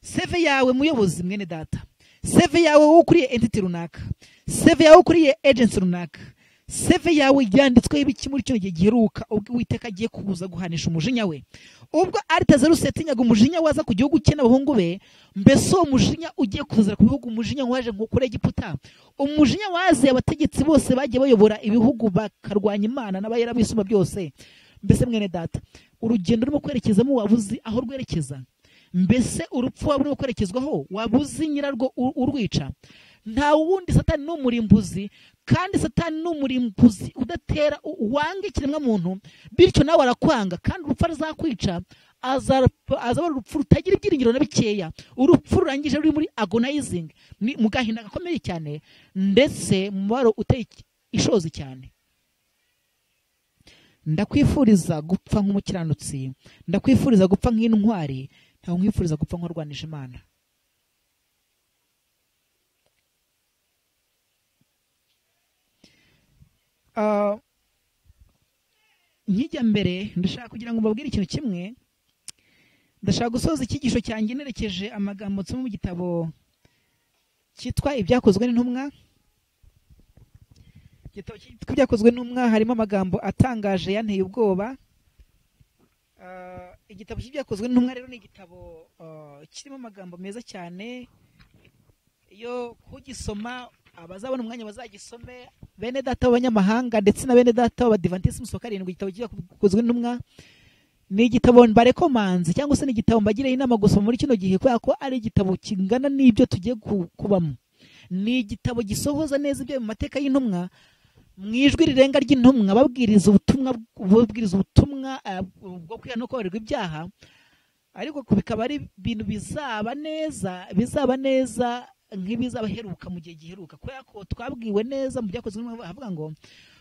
CV yawe muyobozi mwene data, CV yawe ukuriye entity runaka, CV yawe ukuriye agency runaka, CV yawe yanditsweho ibiki muri cyo gihe giheruka ubwo Uwiteka agiye kuza guhanisha umujinya we, ubwo Aritazerusi yatinyaga umujinya waza ku gihugu cye n'abahungu be, mbese uwo mujinya ugiye kuzira ku bihugu, umujinya waje nko kuri Egiputa, umujinya waze abategetsi bose bagiye bayobora ibihugu bakarwanya Imana n'abayera bisuma byose. Mbese mwene data, urugendo rurimo kwerekezamo wabuzi aho rwerekeza? Mbese urupfu waba urimo kwerekezwaho wabuzi nyirarwo urwica? Nta wundi Satani n'umurimbuzi, kandi Satani n'umurimbuzi udatera wanga ikiremwa muntu, bityo nawe arakwanga, kandi urupfu azakwica azaba urupfu rutagira ibyiringiro na bikeya, urupfu rurangije ruri muri agonizing, mu gahinda gakomeye cyane, ndetse mu mubabaro uteye ishozi cyane. Ndakwifuriza gupfa nk'umukiranutsi, ndakwifuriza gupfa nk'intwari, ntawe nkwifuriza gupfa nk'uwarwanije Imana. Nkijya mbere ndashaka kugira ngo mbabwire ikintu kimwe. Ndashaka gusoza icyigisho cyanjye nerekeje amagambo nsoma mu gitabo cyitwa ibyakozwe n'intumwa. Igitabo cyitwa ibyakozwe n'intumwa harimo amagambo atangaje yanteye ubwoba. Igitabo cy'ibyakozwe n'intumwa rero ni igitabo kirimo amagambo meza cyane. Iyo kugisoma abazabona umwanya bazagisome, bene data b'abanyamahanga ndetse na bene data b'Abadiventiste mu soka 7. Igitabo cy'ibyakozwe n'intumwa ni igitabo mbarekomanze, cyangwa se ni igitabo mbagire inama gusoma muri kino gihe, kubera ko ari igitabo kingana n'ibyo tugiye kubamo. Ni igitabo gisohoza neza ibyo mu mateka y'intumwa, mu ijwi rirenga ry'intumwa, babwiriza ubutumwa bwo kwihana no kubabarirwa ibyaha, ariko bikaba ari ibintu bizaba neza nk'ibizabaheruka mu gihe giheruka, kubera ko twabwiwe neza mu byakozwe havuga ngo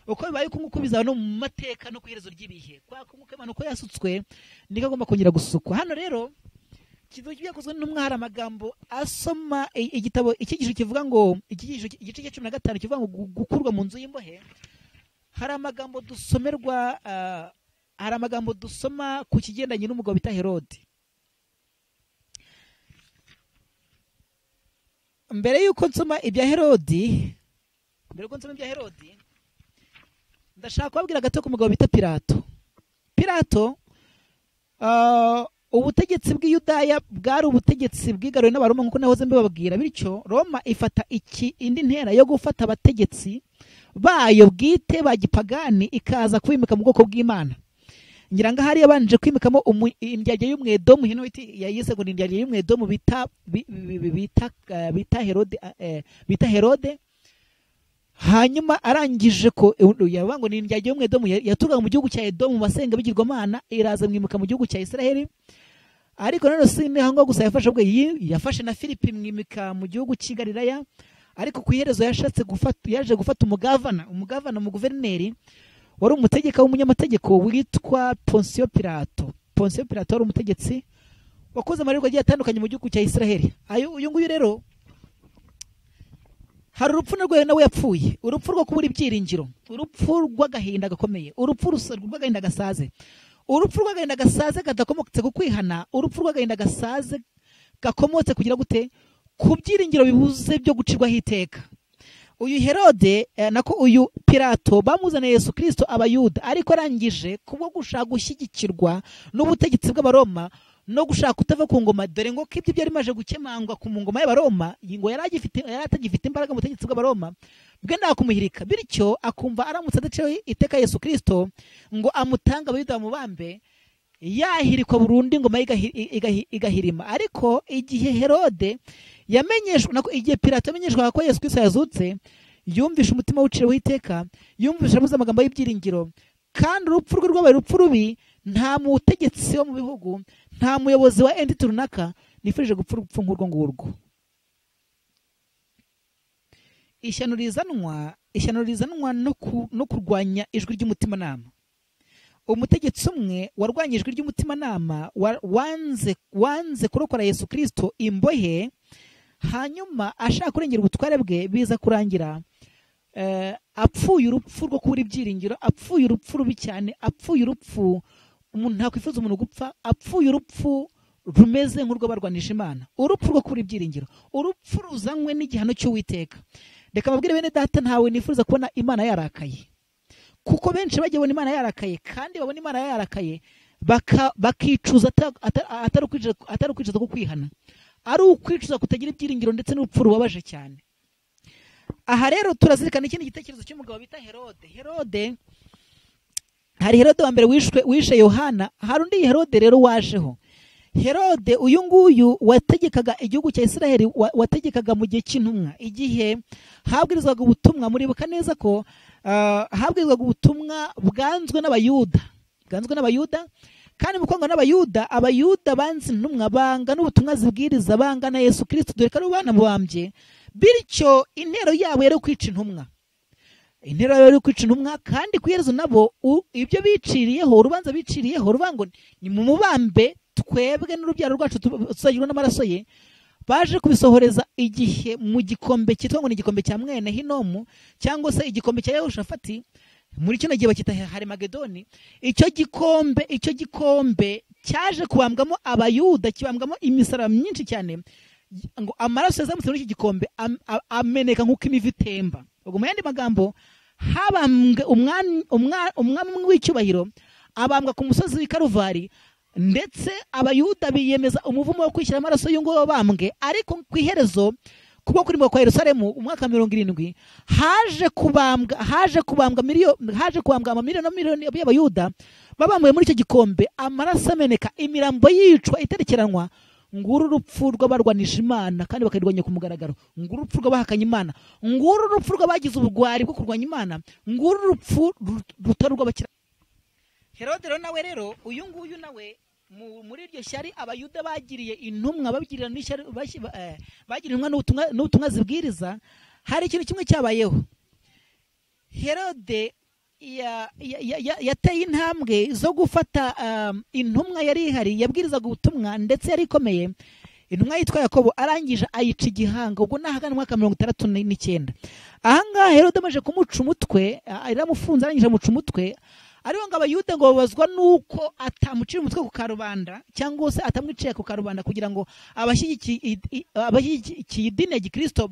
uko bibaye uko bizaba no mu mateka no ku iherezo ry'ibihe, kubera ko Imana uko yasutswe niko agomba kongera gusukwa. Hano rero igitabo cy'ibyakozwe n'intumwa hari amagambo asoma igitabo icyigisho kivuga ngo igice cya 15 kivuga ngo gukurwa mu nzu y'imbohe. Hari amagambo dusomerwa, hari amagambo dusoma ku kigendanye n'umugabo bita Herode. Mbere yuko nsoma ibya Herode, ndashaka kubabwira gato ku mugabo bita Pilato. Ubutegetsi bw'Iyudaya bwari ubutegetsi bwigaruwe n'Abaroma nk'uko nahoze mbibabwira, bityo Roma ifata indi ntera yo gufata abategetsi bayo bwite ba gipagani ikaza kubimika mu bwoko bw'Imana. Ngira ngo hari yabanje kwimikamo indyarya y'Umwedomu, hino yayise ngo indyarya y'Umwedomu bita Herode. Hanyuma arangije ko yavuga ngo ni indyarya y'Umwedomu yaturukaga mu gihugu cya Edomu basenga bigirwamana, iraza mwimuka mu gihugu cya Isiraheli. Ariko none si nihango gusa yafashe na Filipi mwimika mu gihugu cy'i Galilaya, ariko ku iherezo yaje gufata umugavana mu guverineri wari umutegeka w'umunyamategeko witwa Poncio Pilato. Poncio Pilato wari umutegetsi wakoze amarerwa agiye atandukanye mu gihugu cya Isiraheli. Uyu nguyu rero hari urupfu nawe yapfuye, urupfu rwo kubura ibyiringiro, urupfu rw'agahinda gakomeye, urupfu rw'agahinda gasaze, urupfu rw'agahinda gasaze kadakomotse ku kwihana, urupfu rw'agahinda gasaze gakomotse kugira gute, ku byiringiro bibuze byo gucirwaho iteka. Uyu Herode uyu Pilato bamuzaniye Yesu Kristo Abayuda, ariko arangije kubwo gushaka gushyigikirwa n'ubutegetsi bw'Abaroma no gushaka kutava ku ngoma, dore ngo ko ibyo byari bimaze gukemangwa ku ngoma y'Abaroma, ngo yari atagifite imbaraga mu butegetsi bw'Abaroma, bwendaga kumuhirika, bityo akumva aramutse adaciyeho iteka Yesu Kristo ngo amutanga Abayuda bamubambe, yahirikwa burundu ingoma igahirima. Ariko igihe Herode igihe Pilato yamenyeshwaga ko Yesu Kristo yazutse, yumvishe umutima w'uciriweho iteka, yumvishe avuze amagambo y'ibyiringiro, kandi urupfu rwe rwabaye urupfu rubi. Nta mutegetsi wo mu bihugu, nta muyobozi wa entity runaka nifurije gupfa urupfu nk'urwo ngurwo. Ishyano rizanwa no kurwanya ijwi ry'umutimanama. Umutegetsi umwe warwanya ijwi ry'umutimanama, wanze kurokora Yesu Kristo imbohe, hanyuma ashaka kurengera ubutware bwe, biza kurangira apfuye urupfu rwo kubura ibyiringiro, apfuye urupfu rubi cyane, apfuye urupfu umuntu ntakwifuza umuntu gupfa, apfuye urupfu rumeze nk'urw'abarwanije Imana, urupfu rwo kubura ibyiringiro, urupfu ruzanywe n'igihano cy'Uwiteka. Reka mbabwire bene data, ntawe nifuza kubona Imana yarakaye, kuko benshi bagiye babona Imana yarakaye, kandi babona Imana yarakaye bakicuza, atari ukwicuza ko kwihana, ari ukwicuza kutagira ibyiringiro ndetse n'urupfu rubabaje cyane. Aha rero turazirikana ikindi gitekerezo cy'umugabo bita Herode. Hari Herode wa mbere wishe Yohana, hari undi Herode rero wajeho. Herode uyu nguyu wategekaga igihugu cya Isiraheli, wategekaga mu gihe cy'intumwa, igihe habwirizwaga ubutumwa. Muribuka neza ko habwirizwaga ubutumwa bwanzwe n'Abayuda, kandi mu kwanga n'Abayuda, Abayuda banze intumwa, banga n'ubutumwa zibwiriza, banga na Yesu Kristo, dore ko ari banamubambye. Bityo intero yabo yari kwica intumwa, kandi ku iherezo nabo ibyo biciriyeho, urubanza biciriyeho ruvuga ngo ni mu mubambe, twebwe n'urubyaro rwacu tuzagirwa n'amaraso ye. Baje kubisohoreza igihe mu gikombe cyitwa ngo ni igikombe cya mwene Hinomu, cyangwa se igikombe cya Yehoshafati, muri kino gihe bakita Harimagedoni. Icyo gikombe cyaje kubambwamo Abayuda, kibambwamo imisaraba myinshi cyane, ngo amaraso yazamutse muri iki gikombe ameneka nk'uko imivu itemba. Ubwo mu yandi magambo, habambwe umwami w'icyubahiro, abambwa ku musozi w'i Karuvari, ndetse Abayuda biyemeza umuvumo wo kwishyira amaraso y'uwo bambwe. Ariko ku iherezo, kubwo kurimbuka kwa Yerusalemu umwaka 70, haje kubambwa amamiliyoni y'Abayuda babambuye muri icyo gikombe, amaraso ameneka, imirambo yicwa iterekeranwa. Nguru urupfu rw'abarwanije Imana kandi bakarwanya ku mugaragaro, nguru urupfu rw'abahakanye Imana, nguru urupfu rw'abagize ubugwari bwo kurwanya Imana, nguru urupfu rutari rw'abakira. Herode rero uyu nguyu nawe muri iryo shyari Abayuda bagiriye intumwa, bagirira intumwa n'ubutumwa zibwiriza, hari ikintu kimwe cyabayeho. Herode yateye intambwe zo gufata intumwa yari ihari yabwirizaga ubutumwa ndetse yari ikomeye, intumwa yitwa Yakobo, arangije ayica igihanga. Ubwo nahagana mu mwaka 69. Ahangaha Herode amaze kumuca umutwe, aramufunze, arangije amuca umutwe. Ariho ngo Abayuda ngo babazwa nuko atamucira umutwe ku karubanda, cyangwa se atamwiciye ku karubanda, kugira ngo abashyigikiye idini ya Gikristo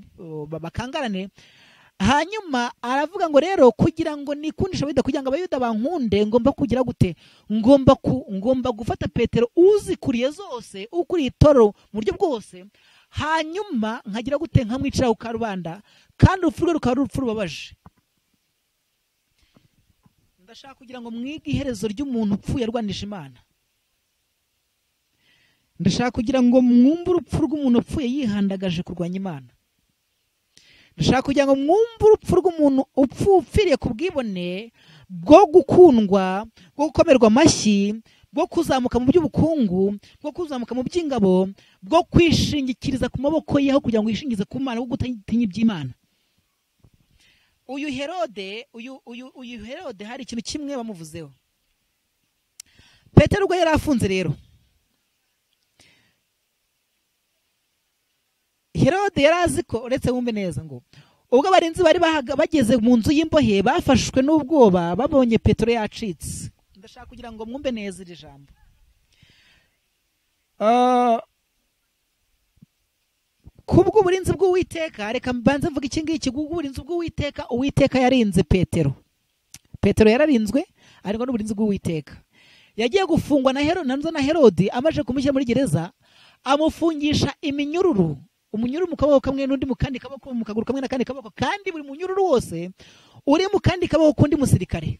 bakangarane. Hanyuma aravuga ngo rero, kugira ngo nikundisha Abayuda, kugira ngo Abayuda bankunde, ngomba kugira gute? Ngomba gufata Petero uzikuriye zose, ukuriye itoro mu buryo bwose, hanyuma nkagira gute? Nkamwicira ku karubanda, kandi urupfu rwe rukaba urupfu rubabaje. Ndashaka kugira ngo mwige iherezo ry'umuntu upfuye arwanije Imana. Ndashaka kugira ngo mwumve urupfu rw'umuntu upfuye yihandagaje kurwanya Imana. Ndashaka kugira ngo mwumve urupfu rw'umuntu upfiriye ku bwibone bwo gukundwa, bwo gukomerwa amashyi, bwo kuzamuka mu by'ubukungu, bwo kuzamuka mu by'ingabo, bwo kwishingikiriza ku maboko ye aho kugira ngo yishingize ku Mana, bwo gutinya iby'Imana. Uyu Herode hari ikintu kimwe bamuvuzeho. Petero ubwo yari afunze rero, Herode yari azi ko, uretse wumve neza, ngo ubwo abarinzi bari bageze mu nzu y'imbohe, bafashwe n'ubwoba babonye Petero yacitse. Ndashaka kugira ngo mwumve neza iri jambo. Kubwo uburinzi bw'Uwiteka, reka mbanze mvuga iki ngiki. Uburinzi bw'Uwiteka, Uwiteka yarinze Petero. Petero yararinzwe ariko n'uburinzi bw'Uwiteka. yagiye gufungwa na Herode amaje kumushyira muri gereza, amufungisha iminyururu, umunyururu mu kaboko kamwe n'undi mu kandi kaboko, mu kaguru kamwe n'akandi kaboko, kandi buri munyururu wose uri mu kandi kaboko k'undi musirikare.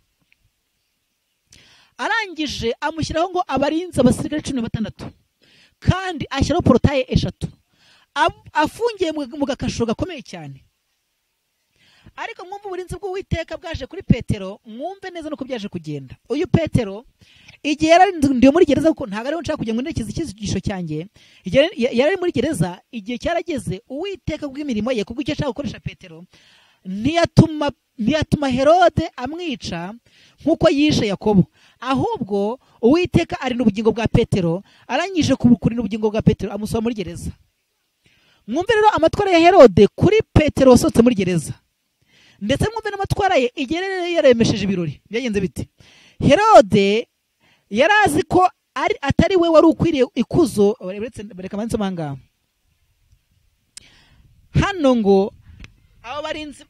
Arangije amushyiraho ngo abarinzi abasirikare 16, kandi ashyiraho porotaye 3, afungiye mu gakasho gakomeye cyane. Ariko mwumva uburinzi bw'Uwiteka bwaje kuri Petero, mwumve neza nuko byaje kugenda. Uyu Petero igihe yari muri gereza, kuko ntabwo ariho nshaka kugira ngo ndekize ikigisho cyanjye, yari muri gereza, igihe cyarageze Uwiteka bw'imirimo ye kubwo icyo ashaka gukoresha Petero, ntiyatuma Herode amwica nk'uko yishe Yakobo, ahubwo Uwiteka arinda ubugingo bwa Petero. Arangije kurinda ubugingo bwa Petero amusohora muri gereza. Mwumve rero amatwara ya Herode kuri Petero wasohotse muri gereza, ndetse mwumve n'amatwara ye igihe yaremesheje ibirori. Byagenze biti? Herode yari azi ko atari we wari ukwiriye ikuzo. Reka manze manga hano ngo abo barinzi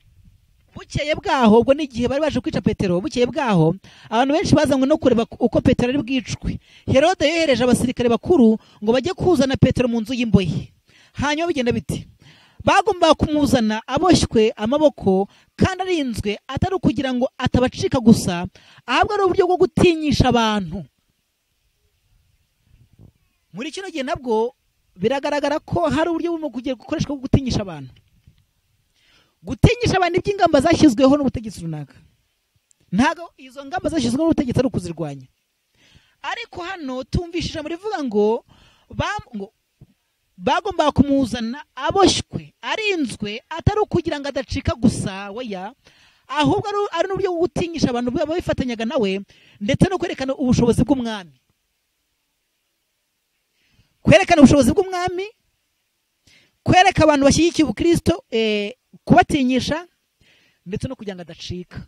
bukeye bwaho, ubwo n'igihe bari baje kwica Petero, bukeye bwaho abantu benshi bazanywe no kureba uko Petero ari bwicwe. Herode yohereje abasirikare bakuru ngo bajye kuzana Petero mu nzu y'imbohe. Hanyuma bigenda biti? Bagomba kumuzana aboshywe amaboko kandi arinzwe, atari kugira ngo atabacika gusa, ahubwo ari uburyo bwo gutinyisha abantu. Muri kino gihe nabwo biragaragara ko hari uburyo bwo gukoreshwa bwo gutinyisha abantu. Gutinyisha abantu iby'ingamba zashyizweho n'ubutegetsi runaka. Ntago izo ngamba zashyizweho n'ubutegetsi ari ukuzirwanya. Ariko hano tumvishije muri vuga ngo bagomba kumuzana aboshywe arinzwe, atari ukugira ngo adacika gusa weya, ahubwo ari n'uburyo bwo gutinyisha abantu babifatanyaga nawe, ndetse no kwerekana ubushobozi bw'umwami. Kwerekana ubushobozi bw'umwami, kwereka abantu bashyigikiye ubukristo, kubatinyisha, ndetse no kugira ngo adacika.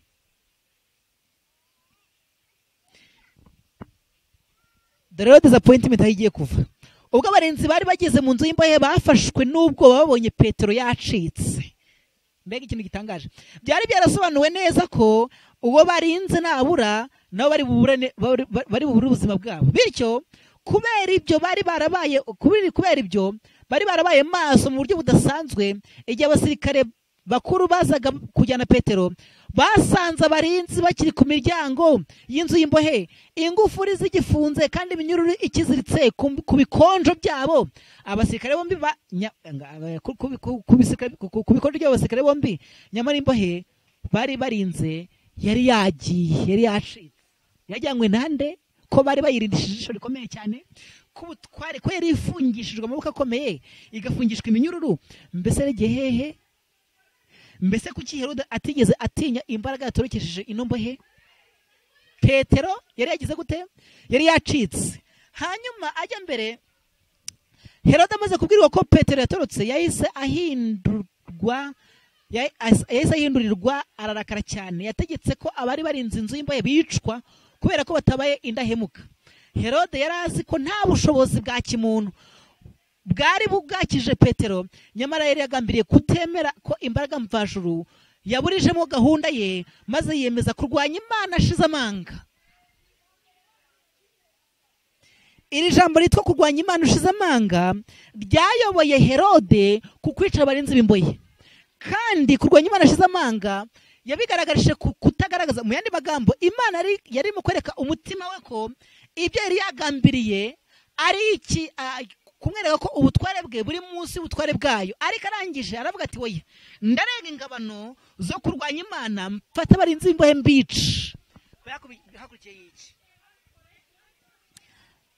Dore rero disappointment aho igiye kuva. Ubwo abarinzi bari bageze mu nzu y'imbohe bafashwe n'ubwo babonye Petero yacitse. Mbega ikintu gitangaje. Byari byarasobanuwe neza ko uwo barinze nabura nabo bari bubure ubuzima bwabo. Bityo kubera ibyo bari barabaye maso mu buryo budasanzwe. Igihe abasirikare bakuru bazaga kujyana Petero, basanze abarinzi bakiri ku miryango y'inzu y'imbohe, ingufuri zigifunze kandi iminyururu ikiziritse ku bikonjo byabo. Abasirikare bombi ku bikonjo by'abasirikare bombi, nyamara imbohe bari barinze yari yagiye, yari yacitse. Yajyanywe nande? Ko bari bayirindishije ijisho rikomeye cyane, ko yari ifungishijwe amaboko akomeye, igafungishwa iminyururu. Mbese hehe? Mbese kuki Herode atigeze atinya imbaraga yatorokesheje ino mbohe? Petero yari yagize gute? Yari yacitse. Hanyuma ajya mbere, Herode amaze kubwirwa ko Petero yatorotse, yahise ahindurirwa, ararakara cyane. Yategetse ko abari barinze inzu y'imbohe bicwa kubera ko batabaye indahemuka. Herode yari azi ko nta bushobozi bwa kimuntu bwari bugakije Petero, nyamara yari yagambiriye kutemera ko imbaraga mvajuru yaburijemo gahunda ye, maze yiyemeza kurwanya Imana ashize amanga. Iri jambo ritwa kurwanya Imana ushize amanga ryayoboye Herode ku kwica abarinzi b'imbohe. Kandi kurwanya Imana ashize amanga yabigaragarije kutagaragaza, mu yandi magambo, Imana yari mu kwereka umutima we ko ibyo yari yagambiriye ari iki, kumwereka ko ubutware bwe buri munsi ubutware bwayo. Ariko arangije aravuga ati oya, ndarenga ingabano zo kurwanya Imana, mfata abarinzi b'imbohe mbica. Hakurikiye iki?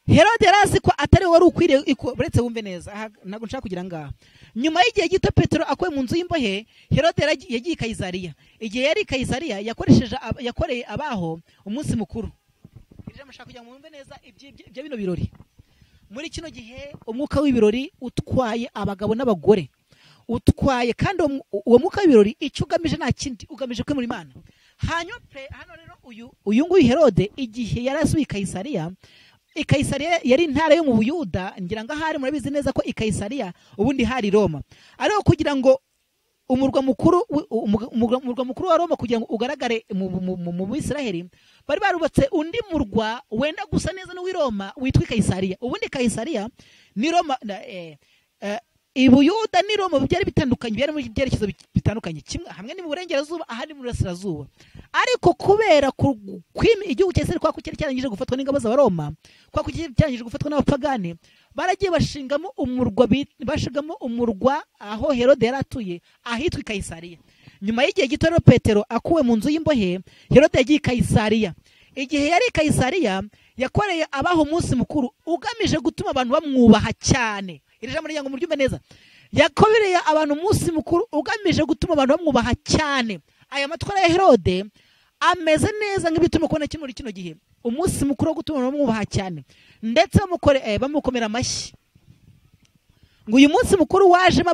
Herode yarazi ko atari wari ukwiriye, uretse wumve neza, ntabwo nshaka kugira ngaha. Nyuma y'igihe gito Petero akuwe mu nzu y'imbohe, Herode yagiye i Kayisariya. Igihe yari i Kayisariya yakoreye abaho umunsi mukuru. Ije mushaka kugira ngo mwumve neza ibyo bino birori. Muri kino gihe umwuka w'ibirori utwaye abagabo n'abagore, utwaye kandi uwo mwuka w'ibirori icyo ugamije nta kindi, ugamije kwemura Imana. Hanyuma hano rero uyu nguyu Herode igihe yari asubiye i Kayisariya, i Kayisariya yari intara yo mu Buyuda, ngira ngo ahari murabizi neza ko i Kayisariya ubundi hari Roma. Ariko kugira ngo umurwa mukuru wa Roma kugira ngo ugaragare mu Bisiraheli, bari barubatse undi murwa wenda gusa neza n'uw'i Roma witwa Kayisariya. Ubundi Kayisariya ni Roma, Ibuyuda ni Roma byari bitandukanye, byari mu byerekezo bitandukanye, kimwe hamwe ni mu burengerazuba ahandi mu burasirazuba. Ariko kubera igihugu cya Isiraheli kwa cyari cyarangije gufatwa n'ingabo z'Abaroma, kwa cyarangije gufatwa n'abapagani, baragiye bashingamo umurwa aho Herode yari atuye ahitwa Kayisariya. Nyuma y'igihe gito rero Petero akuwe mu nzu y'imbohe, Herode yagiye Kayisariya. Igihe yari Kayisariya yakoreye abaho umunsi mukuru ugamije gutuma abantu bamwubaha cyane. Iri jambo ryango muryumve neza. Yakobereye abantu umunsi mukuru ugamije gutuma abantu bamwubaha cyane. Aya matwara ya Herode ameze neza nk'ibituma kubona muri kino gihe. Umunsi mukuru wo gutuma abantu bamwubaha cyane, ndetse bamukomera amashyi. Ngo uyu munsi mukuru wajemo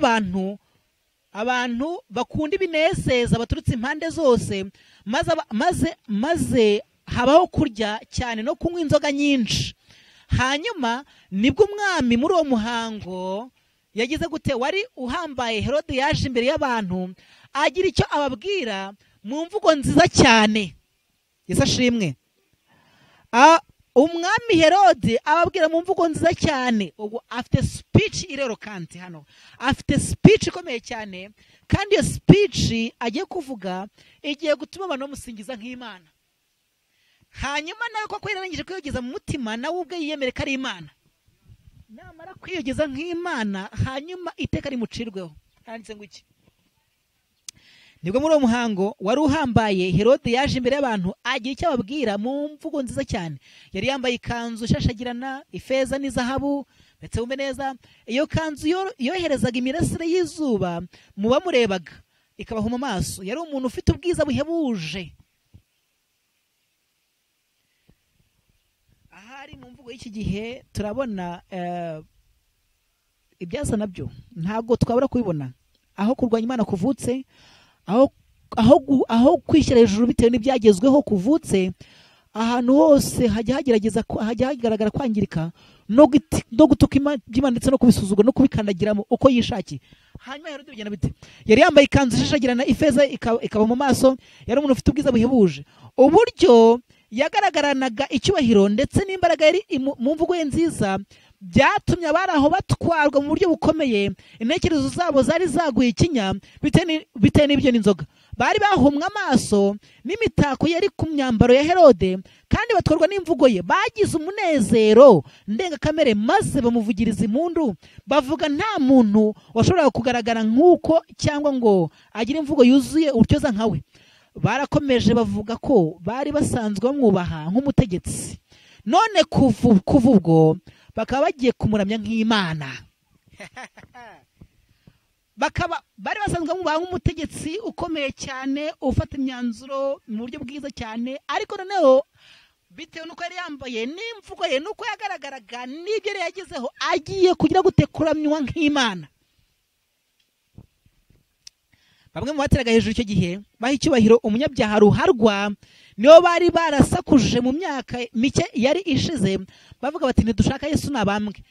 abantu bakunda ibinezeza baturutse impande zose, maze habaho kurya cyane no kunywa inzoga nyinshi. Hanyuma nibwo umwami muri uwo muhango yagize gute, wari uhambaye. Herode yaje imbere y'abantu agira icyo ababwira mu mvugo nziza cyane. Yesu ashimwe. Umwami Herode ababwira mu mvugo nziza cyane. Ubwo afite speech irerokante hano, afite speech ikomeye cyane, kandi iyo speech agiye kuvuga igiye gutuma abantu bamusingiza nk'Imana. Hanyuma nawe ko yarangije kwiyogeza mu mutima, nawe ubwe yiyemere ko ari Imana. Namara kwiyogeza nk'Imana, hanyuma iteka rimucirweho. Handitse ngo iki? Nibwo muri uwo muhango wari uhambaye, Herode yaje imbere y'abantu agira icyo ababwira mu mvugo nziza cyane. Yari yambaye ikanzu ishashagirana, ifeza n'izahabu, ndetse wumve neza, iyo kanzu yoherezaga imirasire y'izuba mu bamurebaga ikabahuma amaso. Yari umuntu ufite ubwiza buhebuje. Ahari mu mvugo y'iki gihe turabona ibyaza nabyo ntabwo twabura kubibona. Aho kurwanya Imana kuvutse, aho kwishyira hejuru bitewe n'ibyagezweho kuvutse, ahantu hose hajya hagaragara kwangirika no gutuka iby'Imana ndetse no kubisuzugura no kubikandagiramo uko yishakiye. Hanyuma Herode bigenda bite? Yari yambaye ikanzu ishashagirana, ifeza ikaba mu maso. Yari umuntu ufite ubwiza buhebuje. Uburyo yagaragaranaga icyubahiro ndetse n'imbaraga yari mu mvugo ye nziza byatumye abari aho batwarwa mu buryo bukomeye. Intekerezo zabo zari zaguye ikinya bitewe n'ibyo n'inzoga. Bari bahumwe amaso n'imitako yari ku myambaro ya Herode, kandi batwarwa n'imvugo ye. Bagize umunezero ndengakamere, maze bamuvugiriza impundu, bavuga nta muntu washoboraga kugaragara nk'uko cyangwa ngo agire imvugo yuzuye utyoza nkawe. Barakomeje bavuga ko bari basanzwe bamwubaha nk'umutegetsi, none kuva ubwo bakaba bagiye kumuramya nk'Imana. Bari basanzwe bamwubaha nk'umutegetsi ukomeye cyane, ufata imyanzuro mu buryo bwiza cyane. Ariko noneho bitewe n'uko yari yambaye n'imvugo ye n'uko yagaragaraga n'ibyo yari yagezeho, agiye kugira gute kuramywa nk'Imana. Bamwe mu bateraga hejuru icyo gihe baha icyubahiro umunyabyaha ruharwa nibo bari barasakuje mu myaka mike yari ishize, bavuga bati ntidushaka Yesu nabambwe.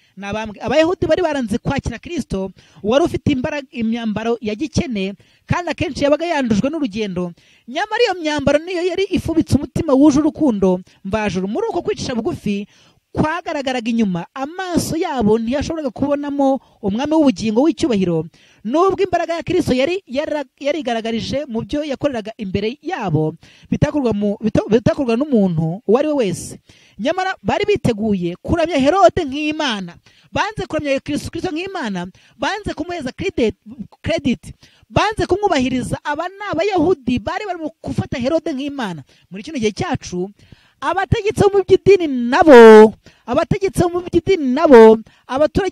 Abayahudi bari baranze kwakira Kristo wari ufite imyambaro ya gikene, kandi akenshi yabaga yandujwe n'urugendo. Nyamara iyo myambaro niyo yari ifubitse umutima wuje urukundo mvajuru. Muri uko kwicisha bugufi kwagaragaraga inyuma, amaso yabo ntiyashoboraga kubonamo umwami w'ubugingo w'icyubahiro. Nubwo imbaraga ya Kristo yarigaragarije mu byo yakoreraga imbere yabo, bitakorwa n'umuntu uwo ari we wese. Nyamara bari biteguye kuramya Herode nk'Imana. Banze kuramya Kristo nk'Imana, banze kumuheza credit, banze kumwubahiriza. Aba ni Abayahudi bari barimo gufata Herode nk'Imana. Muri kino gihe cyacu abategetsi mu by'idini nabo, abaturage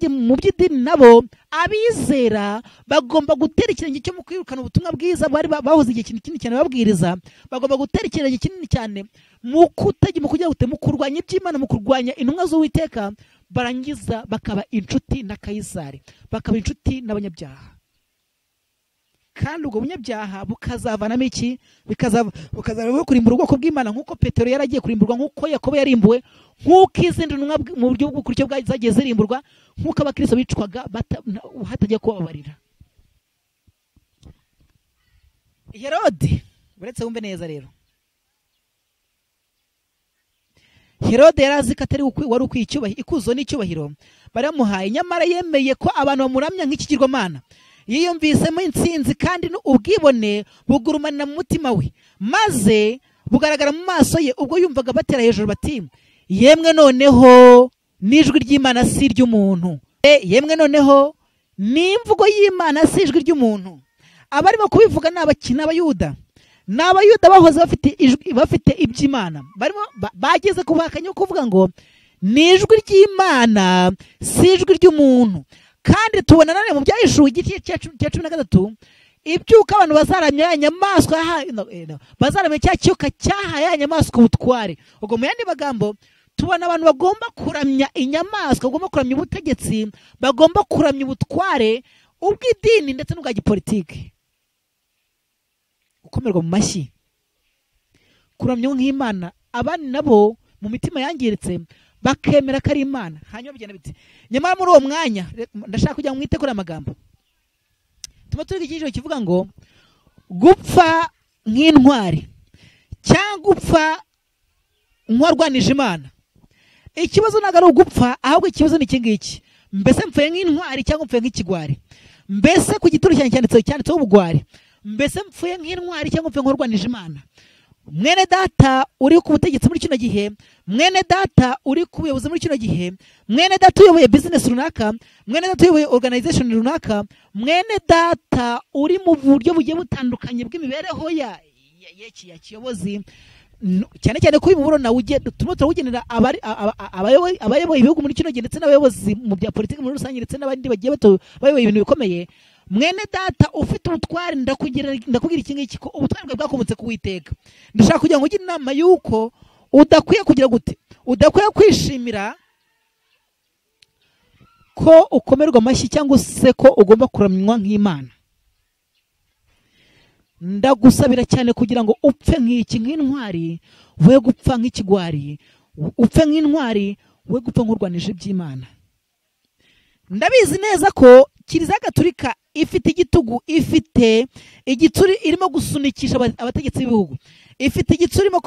mu by'idini nabo, abizera bagomba gutera ikirenge cyo mu kwirukana ubutumwa bwiza bari bahoze igihe kinini cyane babwiriza. Bagomba gutera ikirenge kinini cyane mu kurwanya iby'Imana, mu kurwanya intumwa z'Uwiteka. Barangiza bakaba inshuti na Kayisari, bakaba inshuti n'abanyabyaha. Kandi ubwo bunyabyaha bukazavanamo iki? Bukazava kurimbura ubwoko bw'Imana, nk'uko Petero yaragiye kurimburwa, nk'uko Yakobo yarimbuwe, nk'uko izindi ntumwa mu buryo bw'ukuryo zagiye zirimburwa, nk'uko abakristo bicwaga hatagiye kubabarira. Herode uretse wumve neza rero, Herode yari azi ko atari wari ukwiye ikuzo n'icyubahiro baramuhaye, nyamara yemeye ko abantu bamuramya nk'ikigirwamana. Yiyumvisemo intsinzi kandi ubwibone bugurumanira mu mutima we, maze bugaragara mu maso ye ubwo yumvaga batera hejuru bati, yemwe noneho n'ijwi ry'Imana si iry'umuntu. Yemwe noneho n'imvugo y'Imana si ijwi ry'umuntu. Abarimo kubivuga ni Abayuda. N'Abayuda bahoze bafite iby'Imana, bageze kubakanya kuvuga ngo ni ijwi ry'Imana si ijwi ry'umuntu. Kandi tubona nane mu byahishuwe igice cya 13 ibyuka abantu bazaramya ya nyamaswa, bazaramya cya kiyoka cyahaye ya nyamaswa ubutware. Ubwo mu yandi magambo tubona abantu bagomba kuramya inyamaswa, bagomba kuramya ubutegetsi, bagomba kuramya ubutware, ubw'idini ndetse n'ubwa gipolitike. Gukomerwa mu mashyi, kuramya nk'Imana. Abandi nabo mu mitima yangiritse bakemera ko ari Imana. Hanyuma bigenda biti, nyamara muri uwo mwanya ndashaka kujya mu itegura amagambo. Tuma turi icyiciro kivuga ngo gupfa nk'intwari cyangwa gupfa nk'uwarwanije Imana. Ikibazo ntabwo ari ugupfa, ahubwo ikibazo ni iki ngiki: mbese mpfuye nk'intwari cyangwa mpfuye nk'ikigwari? Mbese ku gituro cyanditseho ubugwari, mbese mpfuye nk'intwari cyangwa mpfuye nk'uwarwanije Imana? Mwene data uri ku butegetsi muri kino gihe, mwene data uri ku buyobozi muri kino gihe, mwene data uyoboye business runaka, mwene data uyoboye organization runaka, mwene data uri mu buryo bugiye butandukanye bw'imibereho ya kiyobozi, cyane cyane ko uyu muburo nawe turimo turawugenera abayoboye ibihugu muri kino gihe ndetse n'abayobozi mu bya politiki muri rusange ndetse n'abandi bagiye bayoboye ibintu bikomeye. Mwene data ufite ubutware, ndakubwira iki ngiki ko ubutware bwe bwakomotse ku Uwiteka. Ndashaka kugira ngo ugire inama yuko udakwiye kugira gute, udakwiye kwishimira ko ukomerwa amashyi cyangwa se ko ugomba kuramywa nk'Imana. Ndagusabira cyane kugira ngo upfe nk'intwari, we gupfa nk'ikigwari, upfe nk'intwari, we gupfa nk'urwanije iby'Imana. Ndabizi neza ko Kiliziya Gatolika ifite igitugu, ifite igitsuri irimo gusunikisha abategetsi b'ibihugu, ifite igitsuri irimo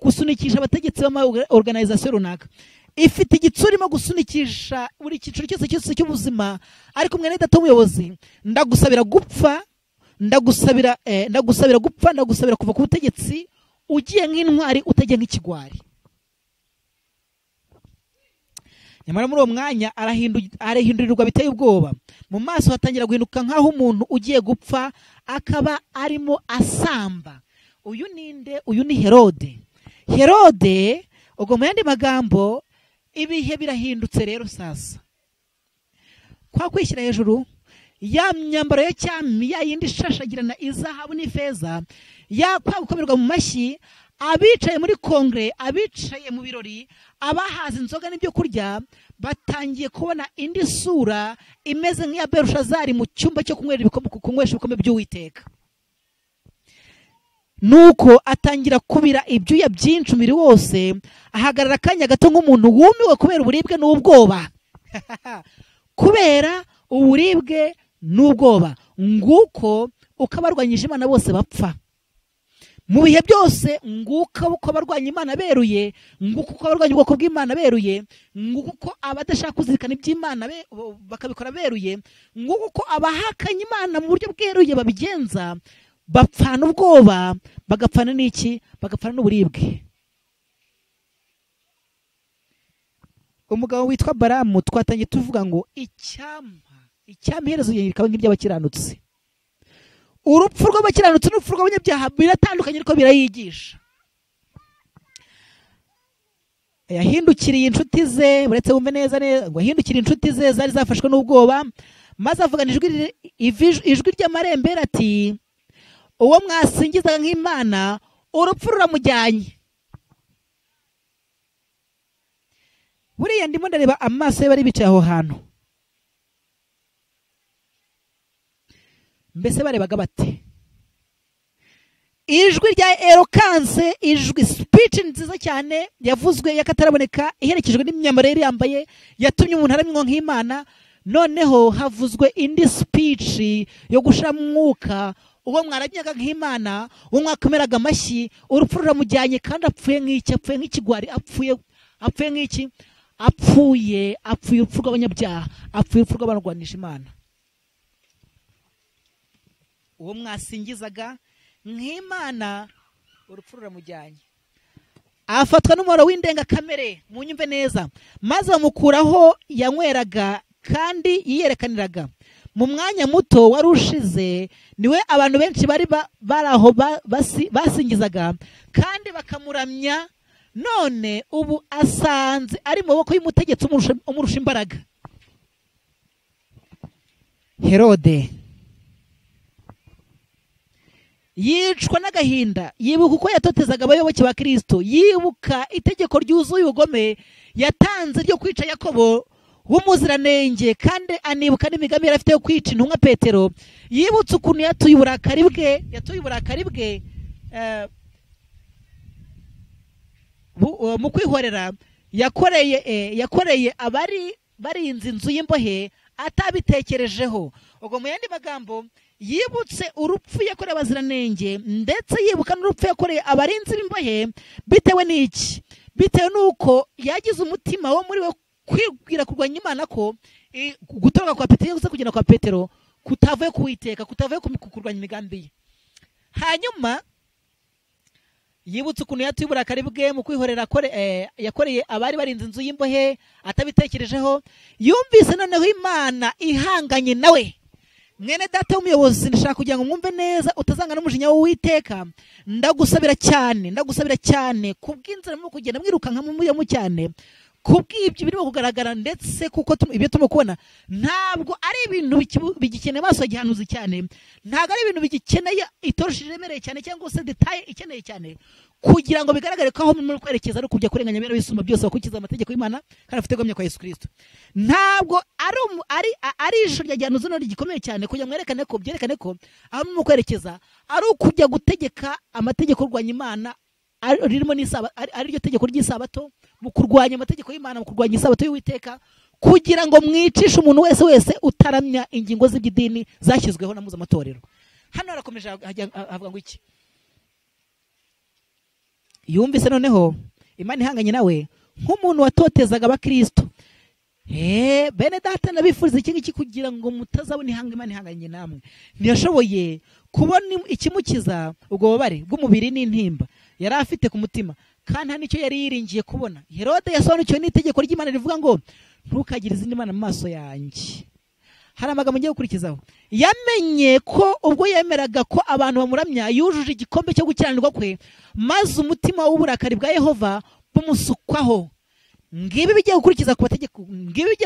gusunikisha abategetsi b'ama organization runaka, ifite igitsuri irimo gusunikisha buri cyiciro cyose cy'ubuzima. Ariko mwene data umuyobozi, ndagusabira gupfa, ndagusabira gupfa, ndagusabira kuva ku butegetsi ugiye nk'intwari, utagiye nk'ikigwari. Nyamara muri uwo mwanya arahindurirwa biteye ubwoba, mu maso hatangira guhinduka nk'aho umuntu ugiye gupfa, akaba arimo asamba. Uyu ninde? Uyu ni Herode. Herode, ubwo mu yandi magambo, ibihe birahindutse rero sasa. Kwa kwishyira hejuru, ya myambaro ya cyami, ya yindi shashagirana izahabu n'ifeza, ya kwa gukomerwa mu mashyi, abicaye muri kongre, abicaye mu birori, abahaza inzoga n'ibyo kurya, batangiye kubona indi sura imeze nk'iya Berushazari mu cyumba cyo kunywesha ibikombe by'Uwiteka. Nuko atangira kubira ibyuya byinshi umubiri wose, ahagarara akanya gato nk'umuntu wumiwe kubera uburibwe n'ubwoba. Kubera uburibwe n'ubwoba, nguko uko abarwanyije Imana bose bapfa. Mu bihe byose nguko uko abarwanya Imana beruye, nguko uko abarwanya ubwoko bw'Imana beruye, nguko uko abadashaka kuzirikana iby'Imana bakabikora beruye, nguko uko abahakanya Imana mu buryo bweruye babigenza, bapfana ubwoba, bagapfana n'iki? Bagapfana n'uburibwe. Umugabo witwa Balamu twatangiye tuvuga ngo icyampa iherezo rikaba nk'iry'abakiranutsi. Urupfu rw'abakiranutsi n'urupfu rw'abanyabyaha biratandukanye, ariko birayigisha. Yahindukiriye inshuti ze, uretse wumve neza ngo yahindukiriye inshuti ze zari zafashwe n'ubwoba, maze avugana ijwi ry'amarembera ati, uwo mwasingizaga nk'Imana, urupfu ruramujyanye. Buriya ndimo ndareba amaso ye bari bicaye aho hantu. Mbese barebaga bate? Ijwi rya eloquence, ijwi speech nziza cyane yavuzwe y'akataraboneka, iherekejwe n'imyambaro yari yambaye yatumye umuntu aramywa nk'Imana. Noneho havuzwe indi speech yo gushira mwuka uwo mwaramyaga nk'Imana, uwo mwakomeraga amashyi, urupfu ruramujyanye kandi apfuye nk'iki, apfuye nk'ikigwari, apfuye nk'iki, apfuye urupfu rw'abanyabyaha, apfuye urupfu rw'abarwanije Imana. Uwo mwasingizaga nk'Imana, urupfu ruramujyanye, afatwa n'umubabaro w'indengakamere, munyumve neza, maze bamukuraho yanyweraga kandi yiyerekaniraga. Mu mwanya muto wari ushize niwe abantu benshi bari aho basingizaga kandi bakamuramya, none ubu asanze ari mu maboko y'umutegetsi umurusha imbaraga. Herode yicwa n'agahinda, yibuka uko yatotezaga abayoboke ba Kristo, yibuka itegeko ryuzuye ubugome yatanze ryo kwica Yakobo w'umuziranenge, kandi anibuka n'imigambi yari afite yo kwica intumwa Petero. Yibutse ukuntu yatuye uburakari bwe mu kwihorera yakoreye abari barinze inzu y'imbohe atabitekerejeho. Ubwo mu yandi magambo, yibutse urupfu yakoreye abaziranenge, ndetse yibuka n'urupfu yakoreye abarinzi b'imbohe. Bitewe n'iki? Bitewe n'uko yagize umutima wo muri we kwibwira kurwanya Imana, ko gutoroka kwa Petero cyangwa kugenda kwa Petero kutavuye kuwiteka, kutavuye kurwanya imigambi ye. Hanyuma yibutse ukuntu yatuye uburakari bwe mu kwihorera yakoreye abari barinze inzu y'imbohe atabitekerejeho. Yumvise noneho Imana ihanganye nawe. Mwene data w'umuyobozi, ndashaka kugira ngo mwumve neza, utazanga n'umujinya w'Uwiteka. Ndagusabira cyane kubw'inzira mu kugenda mwiruka nkamuyemo cyane, kubw'ibyo birimo kugaragara, ndetse kuko ibyo turimo kubona ntabwo ari ibintu bigikeneye amaso ya gihanuzi cyane, ntabwo ari ibintu bigikeneye itoroshi riremereye cyane cyangwa se detaye ikeneye cyane, kugira ngo bigaragare ko aho muri kwerekeza ari ukujya kurenganya abera bisuma byose bakurikiza amategeko y'Imana kandi afite gomye kwa Yesu Kristo. Ntabwo ari ijisho rya gihanuzi no rigikomeye cyane kugira ngo byerekane ko aho muri kwerekeza ari ukujya gutegeka amategeko urwanya Imana, ririmo ari ryo tegeko ry'isabato, mu kurwanya amategeko y'Imana, mu kurwanya isabato y'Uwiteka, kugira ngo mwicishe umuntu wese utaramya ingingo z'iby'idini zashyizweho na mpuzamatorero. Hano harakomeje havuga ngo iki? Yumvise noneho Imana ihanganye nawe nk'umuntu watotezaga abakristo. Bene data, nabifuriza iki ngiki kugira ngo mutazabona Imana ihanganye namwe. Ntiyashoboye kubona ikimukiza ubwo bubabare bw'umubiri n'intimba yari afite ku mutima, kandi nta nicyo yari yiringiye kubona. Herode yasobanukiwe n'itegeko ry'Imana rivuga ngo ntukagire izindi mana mu maso yanjye. Hari amagambo ngiye gukurikizaho. Yamenye ko ubwo yemeraga ko abantu bamuramya yujuje igikombe cyo gukiranirwa kwe, maze umutima w'uburakari bwa Yehova bumusukwaho. Ngibi bigiye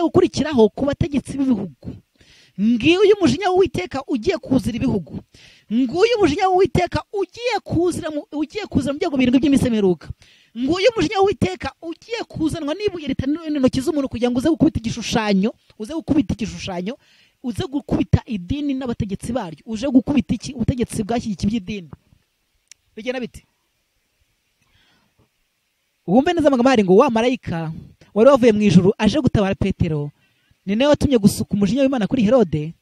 gukurikiraho ku bategetsi b'ibihugu. Nguyu umujinya w'Uwiteka ugiye kuzira ibihugu. Nguyu umujinya w'Uwiteka ugiye kuzira mu byago birindwi by'imisemeruka. Nguyu umujinya w'Uwiteka ugiye kuzanwa n'ibuye ritanira intoki z'umuntu kugira ngo uze gukubita igishushanyo, uze gukubita idini n'abategetsi baryo, uje gukubita iki? Ubutegetsi bwashyigikiye iby'idini. Bigena biti? Wumve neza amagambo hari ngo wa marayika wari wavuye mu ijuru aje gutabara Petero, ni nawe watumye gusuka umujinya w'Imana kuri Herode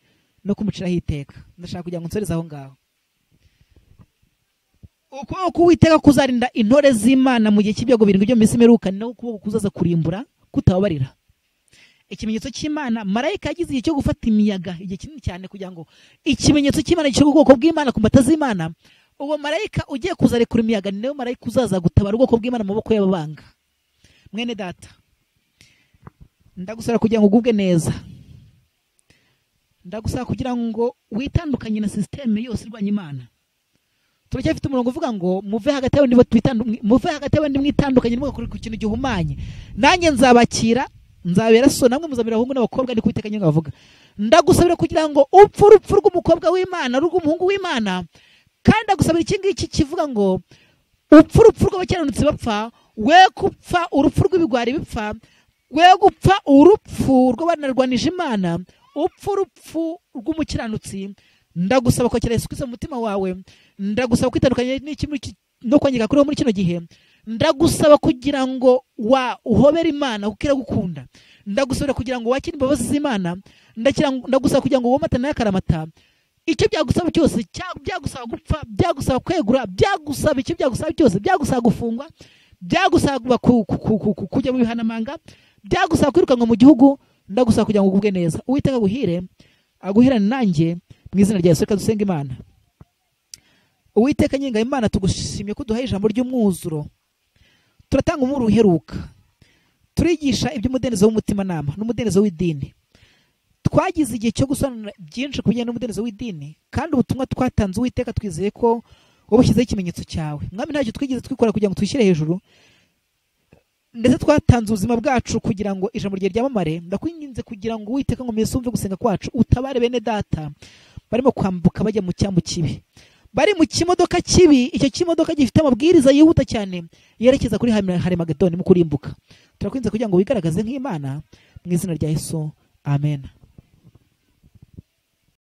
no kumuciraho iteka. Ndashaka kugira ngo nsoreze aho ngaho. Ukuboko k'Uwiteka kuzarinda intore z'Imana mu gihe cy'ibyago birindwi byo mu minsi imperuka, ni naho ukuboko kuzaza kurimbura kutababarira. Ikimenyetso cy'Imana, marayika yagize igihe cyo gufata imiyaga igihe kinini cyane kugira ngo ikimenyetso cy'Imana gishyirwe ubwoko bw'Imana ku mbata z'Imana. Uwo marayika ugiye kuzarekura imiyaga ni nawe marayika uzaza gutabara ubwoko bw'Imana mu maboko y'ababanga. Mwene data, ndagusaba kugira ngo ugubwe neza. Ndagusaba kugira ngo witandukanye na systeme yose irwanya Imana. Turacyafite umurongo uvuga ngo muve hagati y'abandi mwitandukanye mugakora ku kintu gihumanye. Nanjye nzabakira, nzabera so, namwe muzabera abahungu n'abakobwa, ndi Uwiteka nyine avuga. Ndagusabira kugira ngo urupfu rw'umukobwa w'Imana, rw'umuhungu w'Imana, kandi ndagusabira iki ngiki kivuga ngo urupfu rw'abakiranutsi bapfa, we gupfa urupfu rw'ibigwari bipfa, we gupfa urupfu rw'abarwanije Imana, urupfu rw'umukiranutsi. Ndagusaba kwakira Yesu Kristo mu mutima wawe. Ndagusaba kwitandukanya no kwangika kuri muri kino gihe. Ndagusaba kugira ngo uhobere Imana ukira gukunda. Ndagusaba kugira ngo wakire imbabazi z'Imana. Ndagusaba kugira ngo womatane n'akaramata. icyo byagusaba cyose, byagusaba gupfa, byagusaba kwegura, byagusaba icyo byagusaba cyose, byagusaba gufungwa, byagusaba kujya mu bihanamanga, byagusaba kwirukanwa mu gihugu, ndagusaba kugira ngo ugubwe neza. Uwiteka aguhirane nanjye mu izina rya Yesu. Reka dusenga Imana. Uwiteka nyenga Imana, tugushimye ko duhaye ijambo ry'umwuzuro, turatanga umuro uheruka, turigisha iby'umudendezo w'umutimanama n'umudendezo w'idini. Twagize igihe cyo gusobanura byinshi ku bijyanye n'umudendezo w'idini, kandi ubutumwa twatanze Uwiteka twizeye ko wabushyizeho ikimenyetso cyawe. Mwami, ntacyo twigeze twikora kugira ngo twishyire hejuru, ndetse twatanze ubuzima bwacu kugira ngo ijambo rye ryamamare. Ndakwinginze kugira ngo Uwiteka ngo umve gusenga kwacu, utabare bene data barimo kwambuka bajya mu cyambu kibi, bari mu kimodoka kibi. Icyo kimodoka gifite amabwiriza yihuta cyane yerekeza kuri Harimagedoni mu kurimbuka. Turakwinze kugira ngo wigaragaze nk'Imana mu izina rya Yesu. Amen.